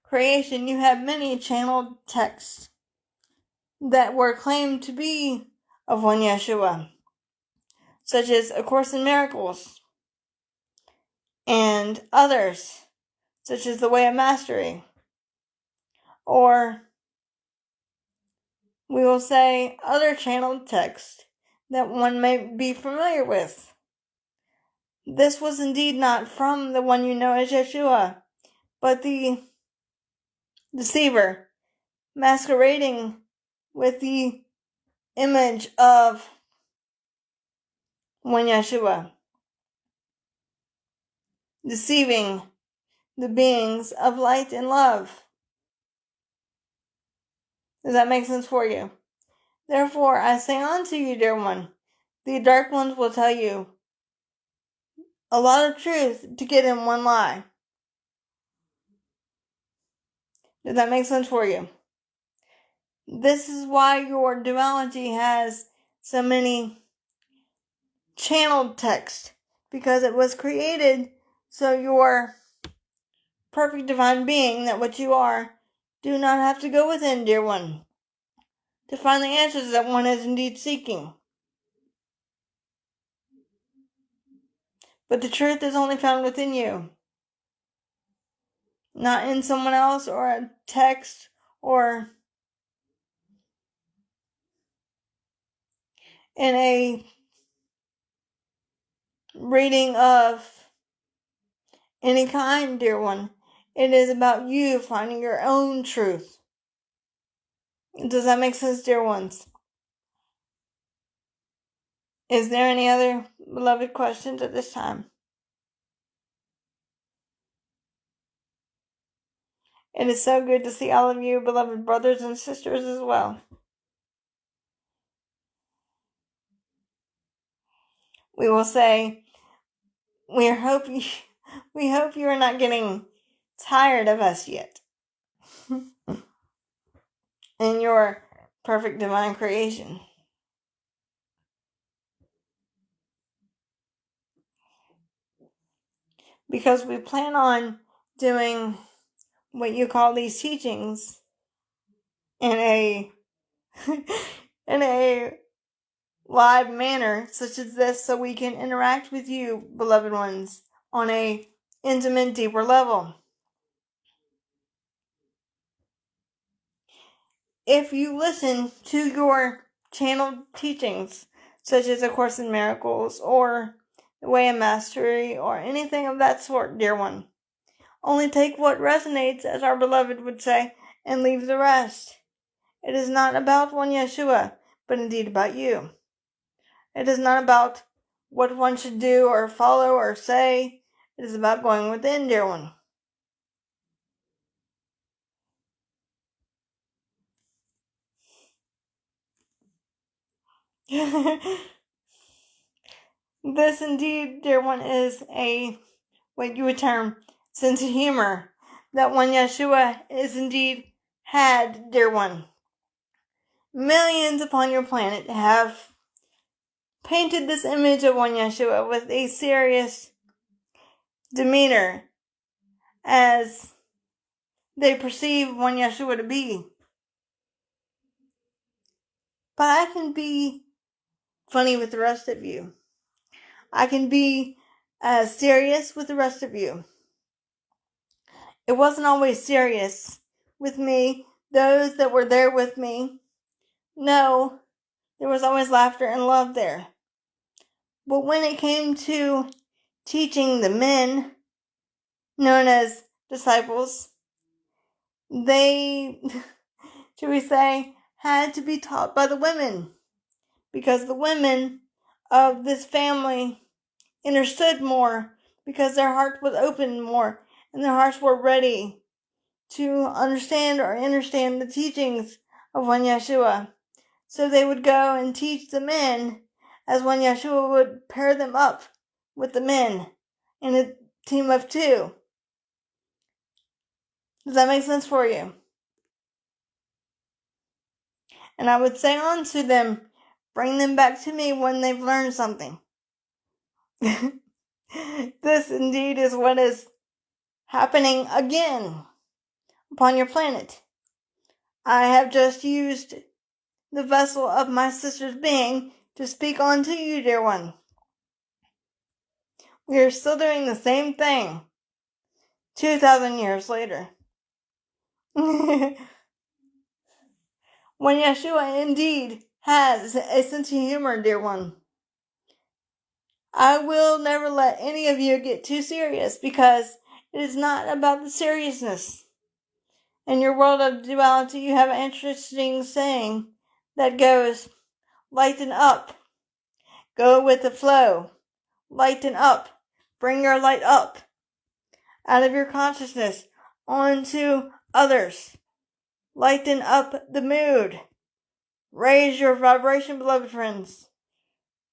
creation, you have many channeled texts that were claimed to be of one Yeshua, such as A Course in Miracles, and others, such as The Way of Mastery, or we will say other channeled texts that one may be familiar with. This was indeed not from the one you know as Yeshua, but the deceiver, masquerading with the image of one Yeshua, deceiving the beings of light and love. Does that make sense for you? Therefore, I say unto you, dear one, the dark ones will tell you a lot of truth to get in one lie. Does that make sense for you? This is why your duality has so many channeled text, because it was created so your perfect divine being, that what you are, do not have to go within, dear one, to find the answers that one is indeed seeking. But the truth is only found within you, not in someone else or a text or in a reading of any kind, dear one. It is about you finding your own truth. Does that make sense, dear ones? Is there any other beloved questions at this time? It is so good to see all of you, beloved brothers and sisters, as well. We will say, we hope you are not getting tired of us yet in your perfect divine creation. Because we plan on doing what you call these teachings in a in a live manner such as this, so we can interact with you, beloved ones, on a intimate, deeper level. If you listen to your channeled teachings, such as A Course in Miracles or The Way of Mastery or anything of that sort, dear one, only take what resonates, as our beloved would say, and leave the rest. It is not about one Yeshua, but indeed about you. It is not about what one should do or follow or say. It is about going within, dear one. This indeed, dear one, is what you would term sense of humor that one Yeshua is indeed had, dear one. Millions upon your planet have painted this image of one Yeshua with a serious demeanor as they perceive one Yeshua to be. But I can be funny with the rest of you. I can be serious with the rest of you. It wasn't always serious with me, those that were there with me. No, there was always laughter and love there. But when it came to teaching the men, known as disciples, they, should we say, had to be taught by the women. Because the women of this family understood more, because their heart was open more, and their hearts were ready to understand the teachings of one Yeshua. So they would go and teach the men, as one Yeshua would pair them up with the men in a team of two. Does that make sense for you? And I would say on to them, bring them back to me when they've learned something. This indeed is what is happening again upon your planet. I have just used the vessel of my sister's being to speak on to you, dear one. We are still doing the same thing 2,000 years later. When Yeshua indeed has a sense of humor, dear one, I will never let any of you get too serious, because it is not about the seriousness. In your world of duality, you have an interesting saying that goes, lighten up, go with the flow, lighten up, bring your light up out of your consciousness onto others. Lighten up the mood. Raise your vibration, beloved friends.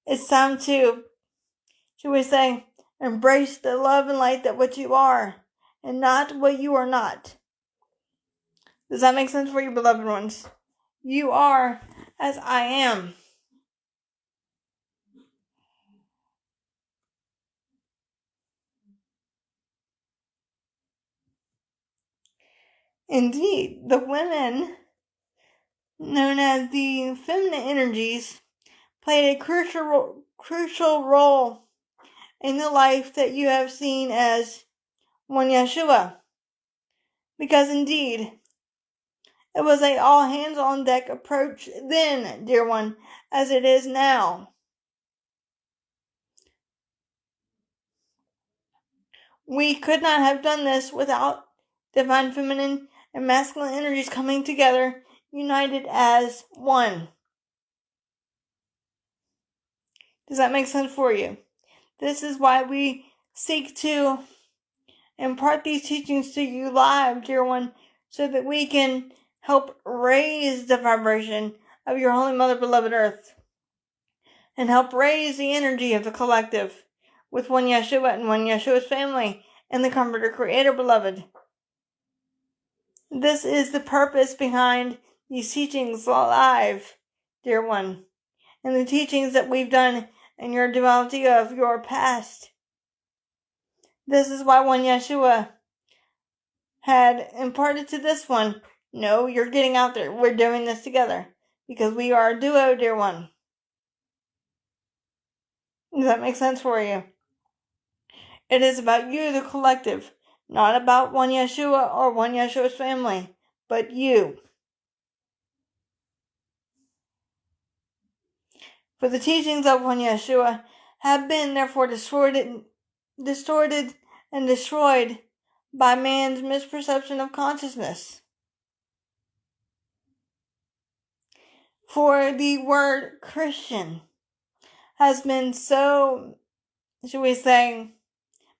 It's time to, should we say, embrace the love and light that what you are, and not what you are not. Does that make sense for you, beloved ones? You are as I am. Indeed, the women, known as the feminine energies, played a crucial role in the life that you have seen as one Yeshua. Because indeed, it was a all hands on deck approach then, dear one, as it is now. We could not have done this without divine feminine and masculine energies coming together, united as one. Does that make sense for you? This is why we seek to impart these teachings to you live, dear one, so that we can help raise the vibration of your Holy Mother, beloved Earth, and help raise the energy of the collective with one Yeshua and one Yeshua's family and the Comforter Creator, beloved. This is the purpose behind these teachings live, dear one, and the teachings that we've done in your duality of your past. This is why one Yeshua had imparted to this one No, you're getting out there. We're doing this together. Because we are a duo, dear one. Does that make sense for you? It is about you, the collective. Not about one Yeshua or one Yeshua's family. But you. For the teachings of one Yeshua have been therefore distorted and destroyed by man's misperception of consciousness. For the word Christian has been so, should we say,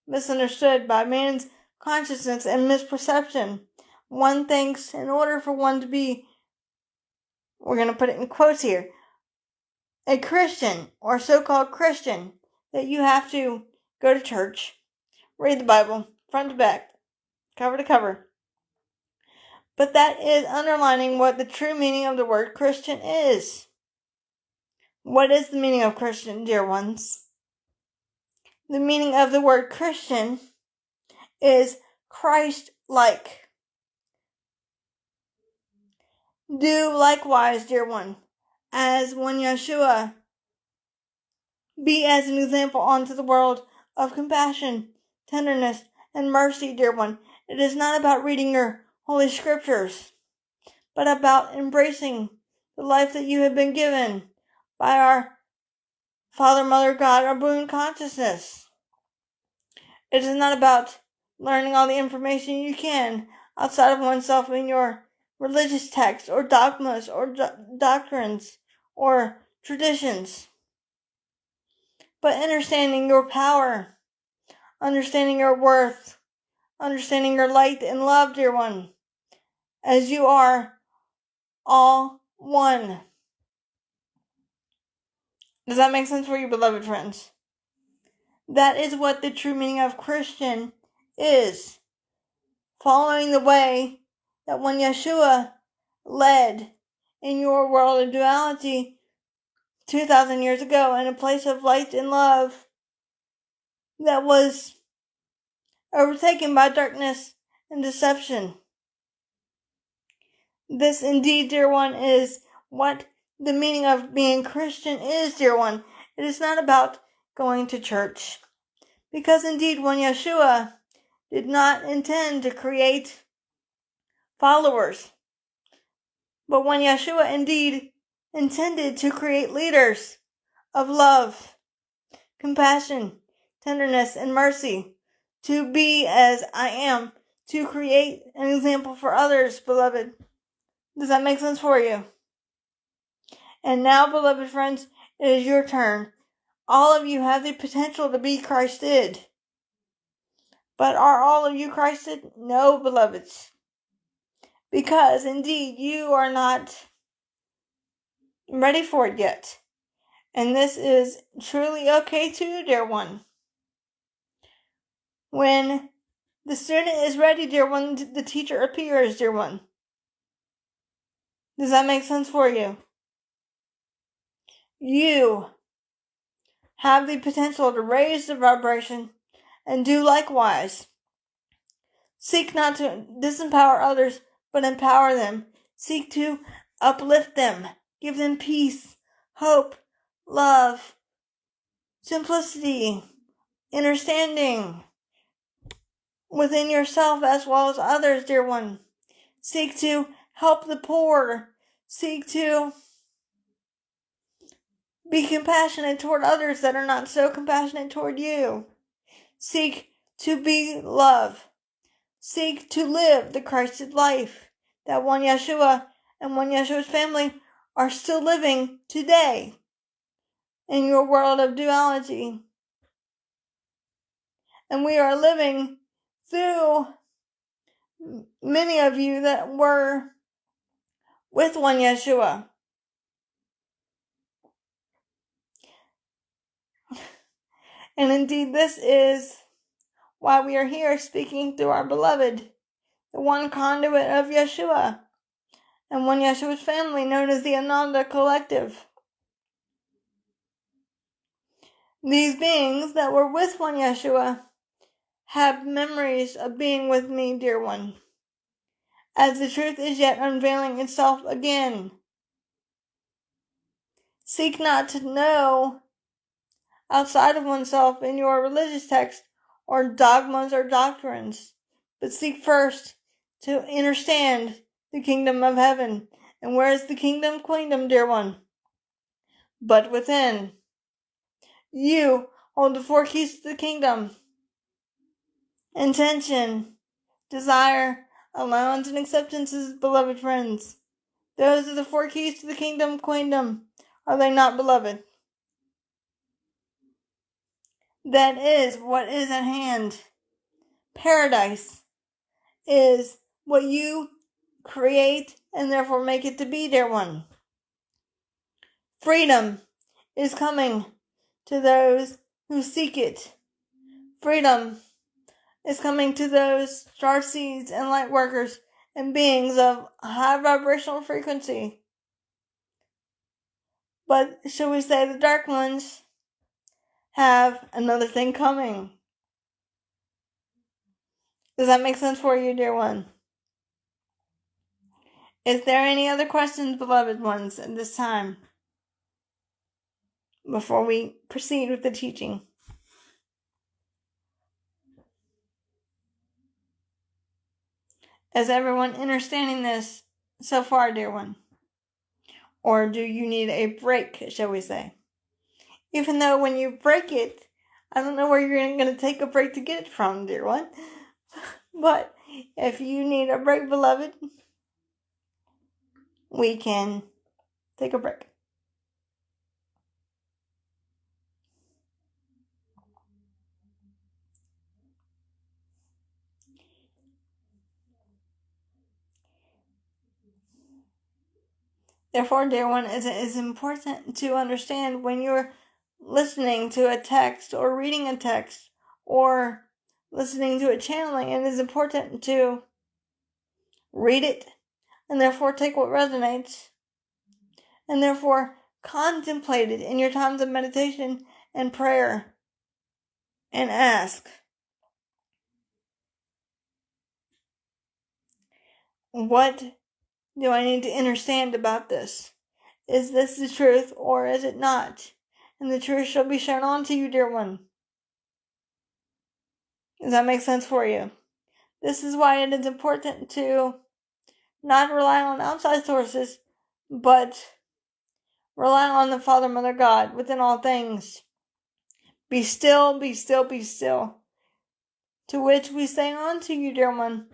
misunderstood by man's consciousness and misperception. One thinks in order for one to be, we're going to put it in quotes here, a Christian or so-called Christian, that you have to go to church, read the Bible, front to back, cover to cover. But that is underlining what the true meaning of the word Christian is. What is the meaning of Christian, dear ones? The meaning of the word Christian is Christ-like. Do likewise, dear one, as one Yeshua. Be as an example unto the world of compassion, tenderness, and mercy, dear one. It is not about reading your holy scriptures, but about embracing the life that you have been given by our Father, Mother, God, our boon consciousness. It is not about learning all the information you can outside of oneself in your religious texts or dogmas or doctrines or traditions, but understanding your power, understanding your worth, understanding your light and love, dear one, as you are all one. Does that make sense for you, beloved friends? That is what the true meaning of Christian is. Following the way that when Yeshua led in your world of duality 2,000 years ago in a place of light and love that was overtaken by darkness and deception. This indeed, dear one, is what the meaning of being Christian is, dear one. It is not about going to church. Because indeed, when Yeshua did not intend to create followers, but when Yeshua indeed intended to create leaders of love, compassion, tenderness, and mercy, to be as I am, to create an example for others, beloved. Does that make sense for you? And now, beloved friends, it is your turn. All of you have the potential to be Christed. But are all of you Christed? No, beloveds. Because indeed you are not ready for it yet. And this is truly okay too, dear one. When the student is ready, dear one, the teacher appears, dear one. Does that make sense for you? You have the potential to raise the vibration and do likewise. Seek not to disempower others, but empower them. Seek to uplift them. Give them peace, hope, love, simplicity, understanding within yourself as well as others, dear one. Seek to help the poor. Seek to be compassionate toward others that are not so compassionate toward you. Seek to be love. Seek to live the Christed life that one Yeshua and one Yeshua's family are still living today in your world of duality. And we are living through many of you that were with one Yeshua. And indeed, this is why we are here speaking through our beloved, the one conduit of Yeshua, and one Yeshua's family known as the Ananda Collective. These beings that were with one Yeshua have memories of being with me, dear one. as the truth is yet unveiling itself again. Seek not to know outside of oneself in your religious text or dogmas or doctrines, but seek first to understand the kingdom of heaven. And where is the kingdom? Queendom, dear one. But within. You hold the 4 keys to the kingdom. Intention, desire, allowance, and acceptances, beloved friends. Those are the 4 keys to the kingdom, queendom. Are they not, beloved? That is what is at hand. Paradise is what you create and therefore make it to be, dear one. Freedom is coming to those who seek it. Freedom is coming to those star seeds and light workers and beings of high vibrational frequency. But shall we say the dark ones have another thing coming? Does that make sense for you, dear one? Is there any other questions, beloved ones, at this time before we proceed with the teaching? Is everyone understanding this so far, dear one? Or do you need a break, shall we say? Even though when you break it, I don't know where you're going to take a break to get it from, dear one. But if you need a break, beloved, we can take a break. Therefore, dear one, it is important to understand when you're listening to a text or reading a text or listening to a channeling, it is important to read it and therefore take what resonates and therefore contemplate it in your times of meditation and prayer and ask, what do I need to understand about this? Is this the truth or is it not? And the truth shall be shown unto you, dear one. Does that make sense for you? This is why it is important to not rely on outside sources, but rely on the Father, Mother, God within all things. Be still, be still, be still. To which we say unto you, dear one,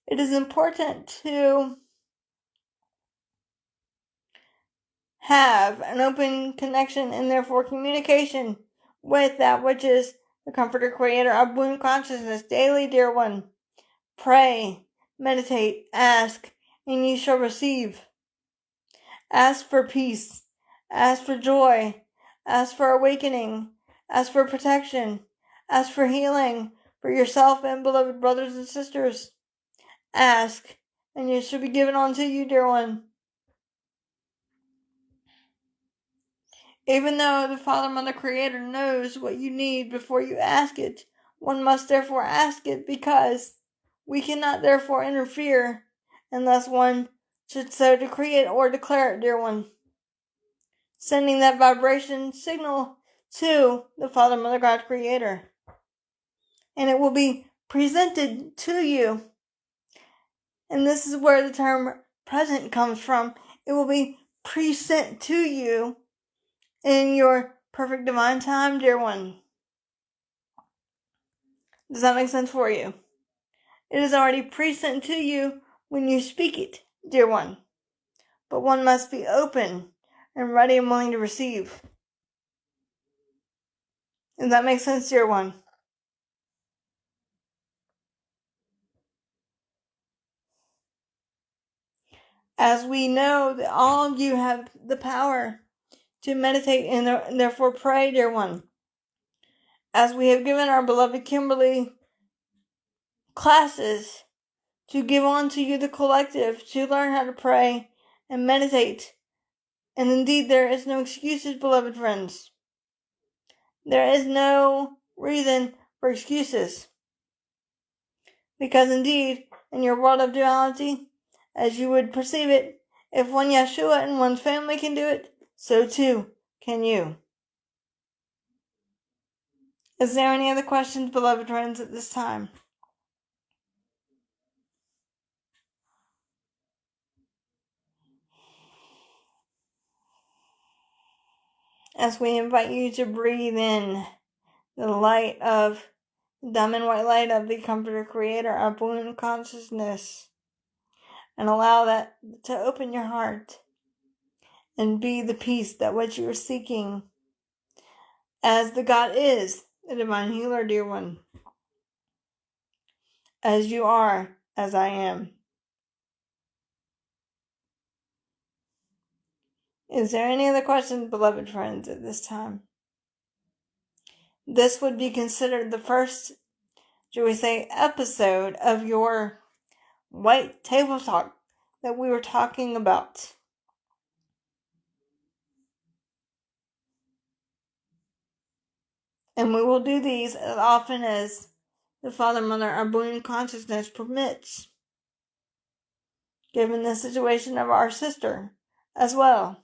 it is important to have an open connection and therefore communication with that which is the Comforter, Creator of womb consciousness daily, dear one. Pray, meditate, ask, and ye shall receive. Ask for peace, ask for joy, ask for awakening, ask for protection, ask for healing for yourself and beloved brothers and sisters. Ask, and it shall be given unto you, dear one. Even though the Father, Mother, Creator knows what you need before you ask it, one must therefore ask it because we cannot therefore interfere unless one should so decree it or declare it, dear one. Sending that vibration signal to the Father, Mother, God, Creator. And it will be presented to you. And this is where the term present comes from. It will be present to you in your perfect divine time, dear one. Does that make sense for you? It is already present to you when you speak it, dear one. But one must be open and ready and willing to receive. Does that make sense, dear one? As we know that all of you have the power to meditate and therefore pray, dear one. As we have given our beloved Kimberly classes to give on to you the collective to learn how to pray and meditate. And indeed, there is no excuses, beloved friends. There is no reason for excuses. Because indeed, in your world of duality, as you would perceive it. If one Yeshua and one's family can do it, so too can you. Is there any other questions, beloved friends, at this time? As we invite you to breathe in the light of the diamond white light of the Comforter Creator, our balloon consciousness, and allow that to open your heart and be the peace that what you are seeking, as the God is, the divine healer, dear one, as you are, as I am. Is there any other questions, beloved friends, at this time? This would be considered the first, shall we say, episode of your white table talk that we were talking about. And we will do these as often as the Father, Mother, our balloon consciousness permits, given the situation of our sister as well.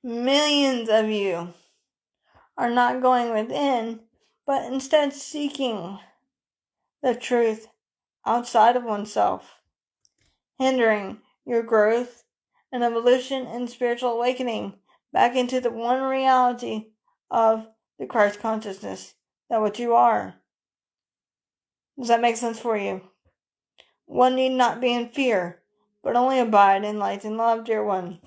Millions of you are not going within, but instead seeking the truth outside of oneself, hindering your growth and evolution and spiritual awakening back into the one reality of the Christ consciousness, that what you are. Does that make sense for you? One need not be in fear, but only abide in light and love, dear one.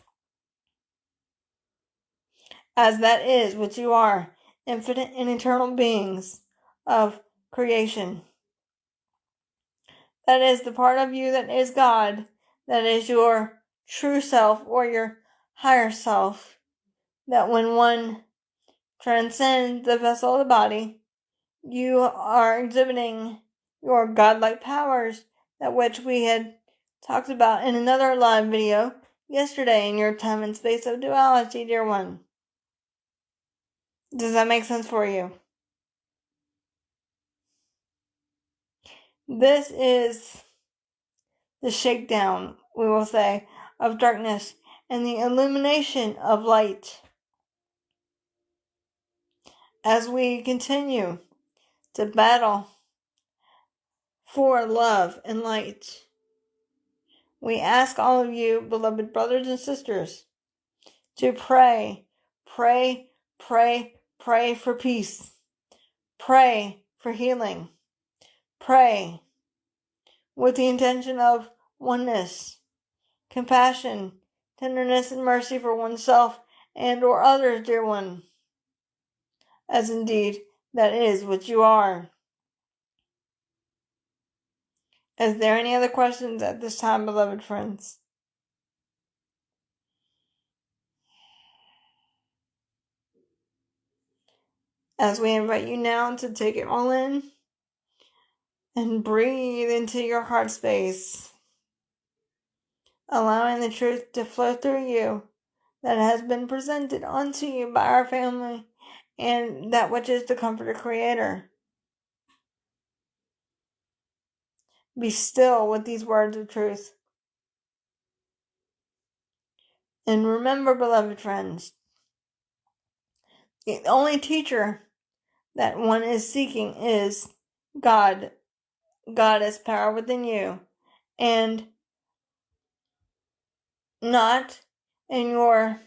As that is what you are, infinite and eternal beings of creation. That is the part of you that is God, that is your true self or your higher self, that when one transcends the vessel of the body, you are exhibiting your godlike powers, that which we had talked about in another live video yesterday in your time and space of duality, dear one. Does that make sense for you? This is the shakedown, we will say, of darkness and the illumination of light. As we continue to battle for love and light, we ask all of you, beloved brothers and sisters, to pray, pray, pray, pray for peace. Pray for healing. Pray with the intention of oneness, compassion, tenderness, and mercy for oneself and or others, dear one, as indeed that is what you are. Is there any other questions at this time, beloved friends? As we invite you now to take it all in and breathe into your heart space, allowing the truth to flow through you that has been presented unto you by our family and that which is the Comforter Creator. Be still with these words of truth. And remember, beloved friends, the only teacher that one is seeking is God. God is power within you, and not in your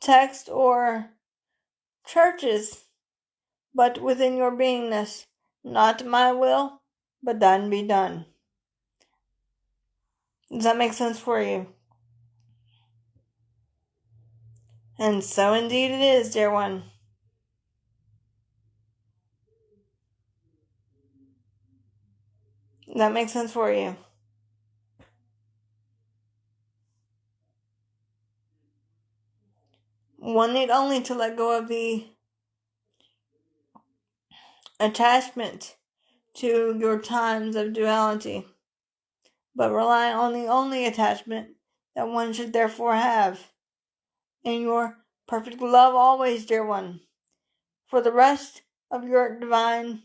text or churches, but within your beingness. Not my will, but thine be done. Does that make sense for you? And so indeed it is, dear one. That makes sense for you. One need only to let go of the attachment to your times of duality, but rely on the only attachment that one should therefore have, in your perfect love always, dear one. for the rest of your divine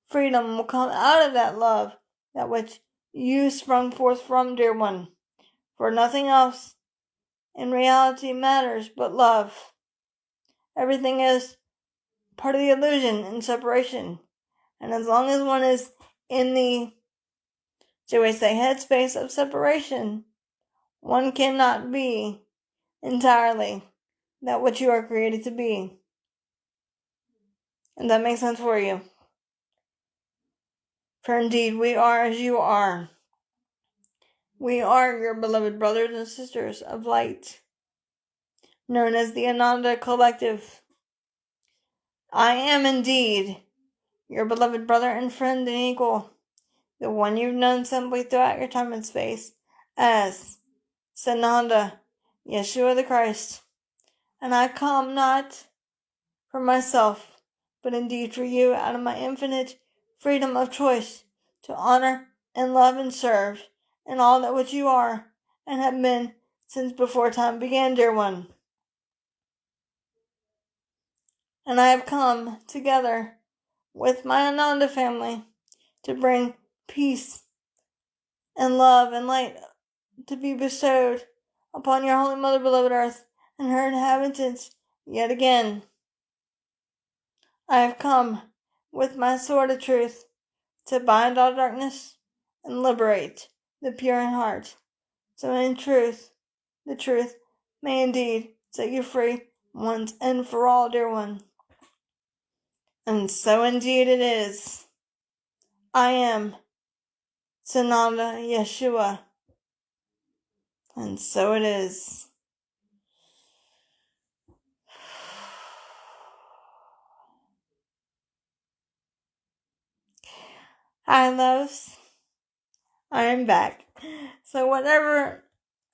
freedom will come out of that love, that which you sprung forth from, dear one. For nothing else in reality matters but love. Everything is part of the illusion and separation. And as long as one is in the, shall we say, headspace of separation, one cannot be entirely that which you are created to be. And that makes sense for you. For indeed, we are as you are. We are your beloved brothers and sisters of light, known as the Ananda Collective. I am indeed your beloved brother and friend and equal, the one you've known simply throughout your time and space as Sananda, Yeshua the Christ. And I come not for myself, but indeed for you, out of my infinite freedom of choice, to honor and love and serve in all that which you are and have been since before time began, dear one. And I have come together with my Ananda family to bring peace and love and light to be bestowed upon your Holy Mother, beloved Earth, and her inhabitants yet again. I have come with my sword of truth to bind all darkness and liberate the pure in heart. So in truth, the truth may indeed set you free once and for all, dear one. And so indeed it is. I am Sananda Yeshua. And so it is. Hi, loves. I am back. So whatever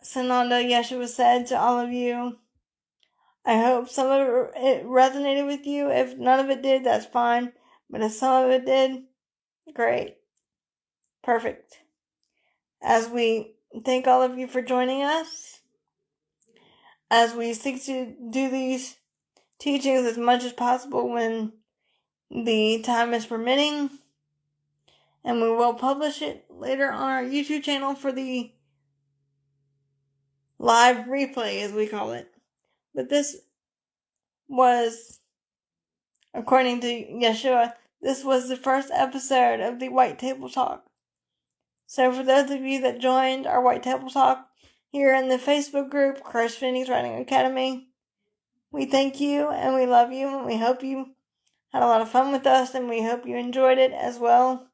Sananda Yeshua said to all of you, I hope some of it resonated with you. If none of it did, that's fine. But if some of it did, great. Perfect. As we thank all of you for joining us, as we seek to do these teachings as much as possible when the time is permitting, and we will publish it later on our YouTube channel for the live replay, as we call it. But this was, according to Yeshua, this was the first episode of the White Table Talk. So for those of you that joined our White Table Talk here in the Facebook group, Christ Phoenix Writing Academy, we thank you and we love you, and we hope you had a lot of fun with us, and we hope you enjoyed it as well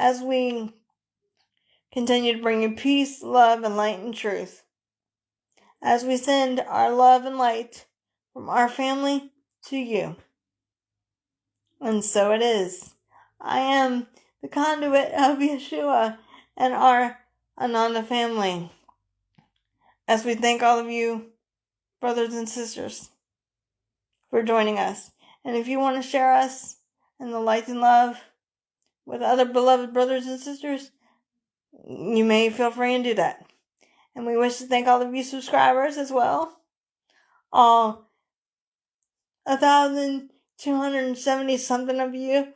as we continue to bring you peace, love, and light and truth. As we send our love and light from our family to you. And so it is. I am the conduit of Yeshua and our Ananda family. As we thank all of you, brothers and sisters, for joining us. And if you want to share us and the light and love with other beloved brothers and sisters, you may feel free and do that. And we wish to thank all of you subscribers as well. All 1,270 something of you.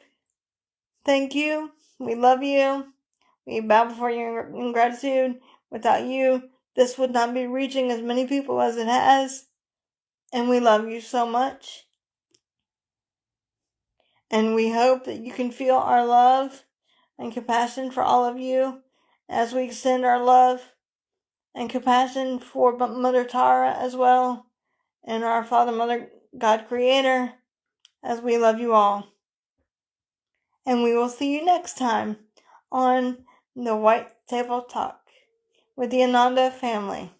Thank you. We love you. We bow before you in gratitude. Without you, this would not be reaching as many people as it has. And we love you so much. And we hope that you can feel our love and compassion for all of you as we extend our love and compassion for Mother Tara as well, and our Father, Mother, God Creator, as we love you all. And we will see you next time on the White Table Talk with the Ananda family.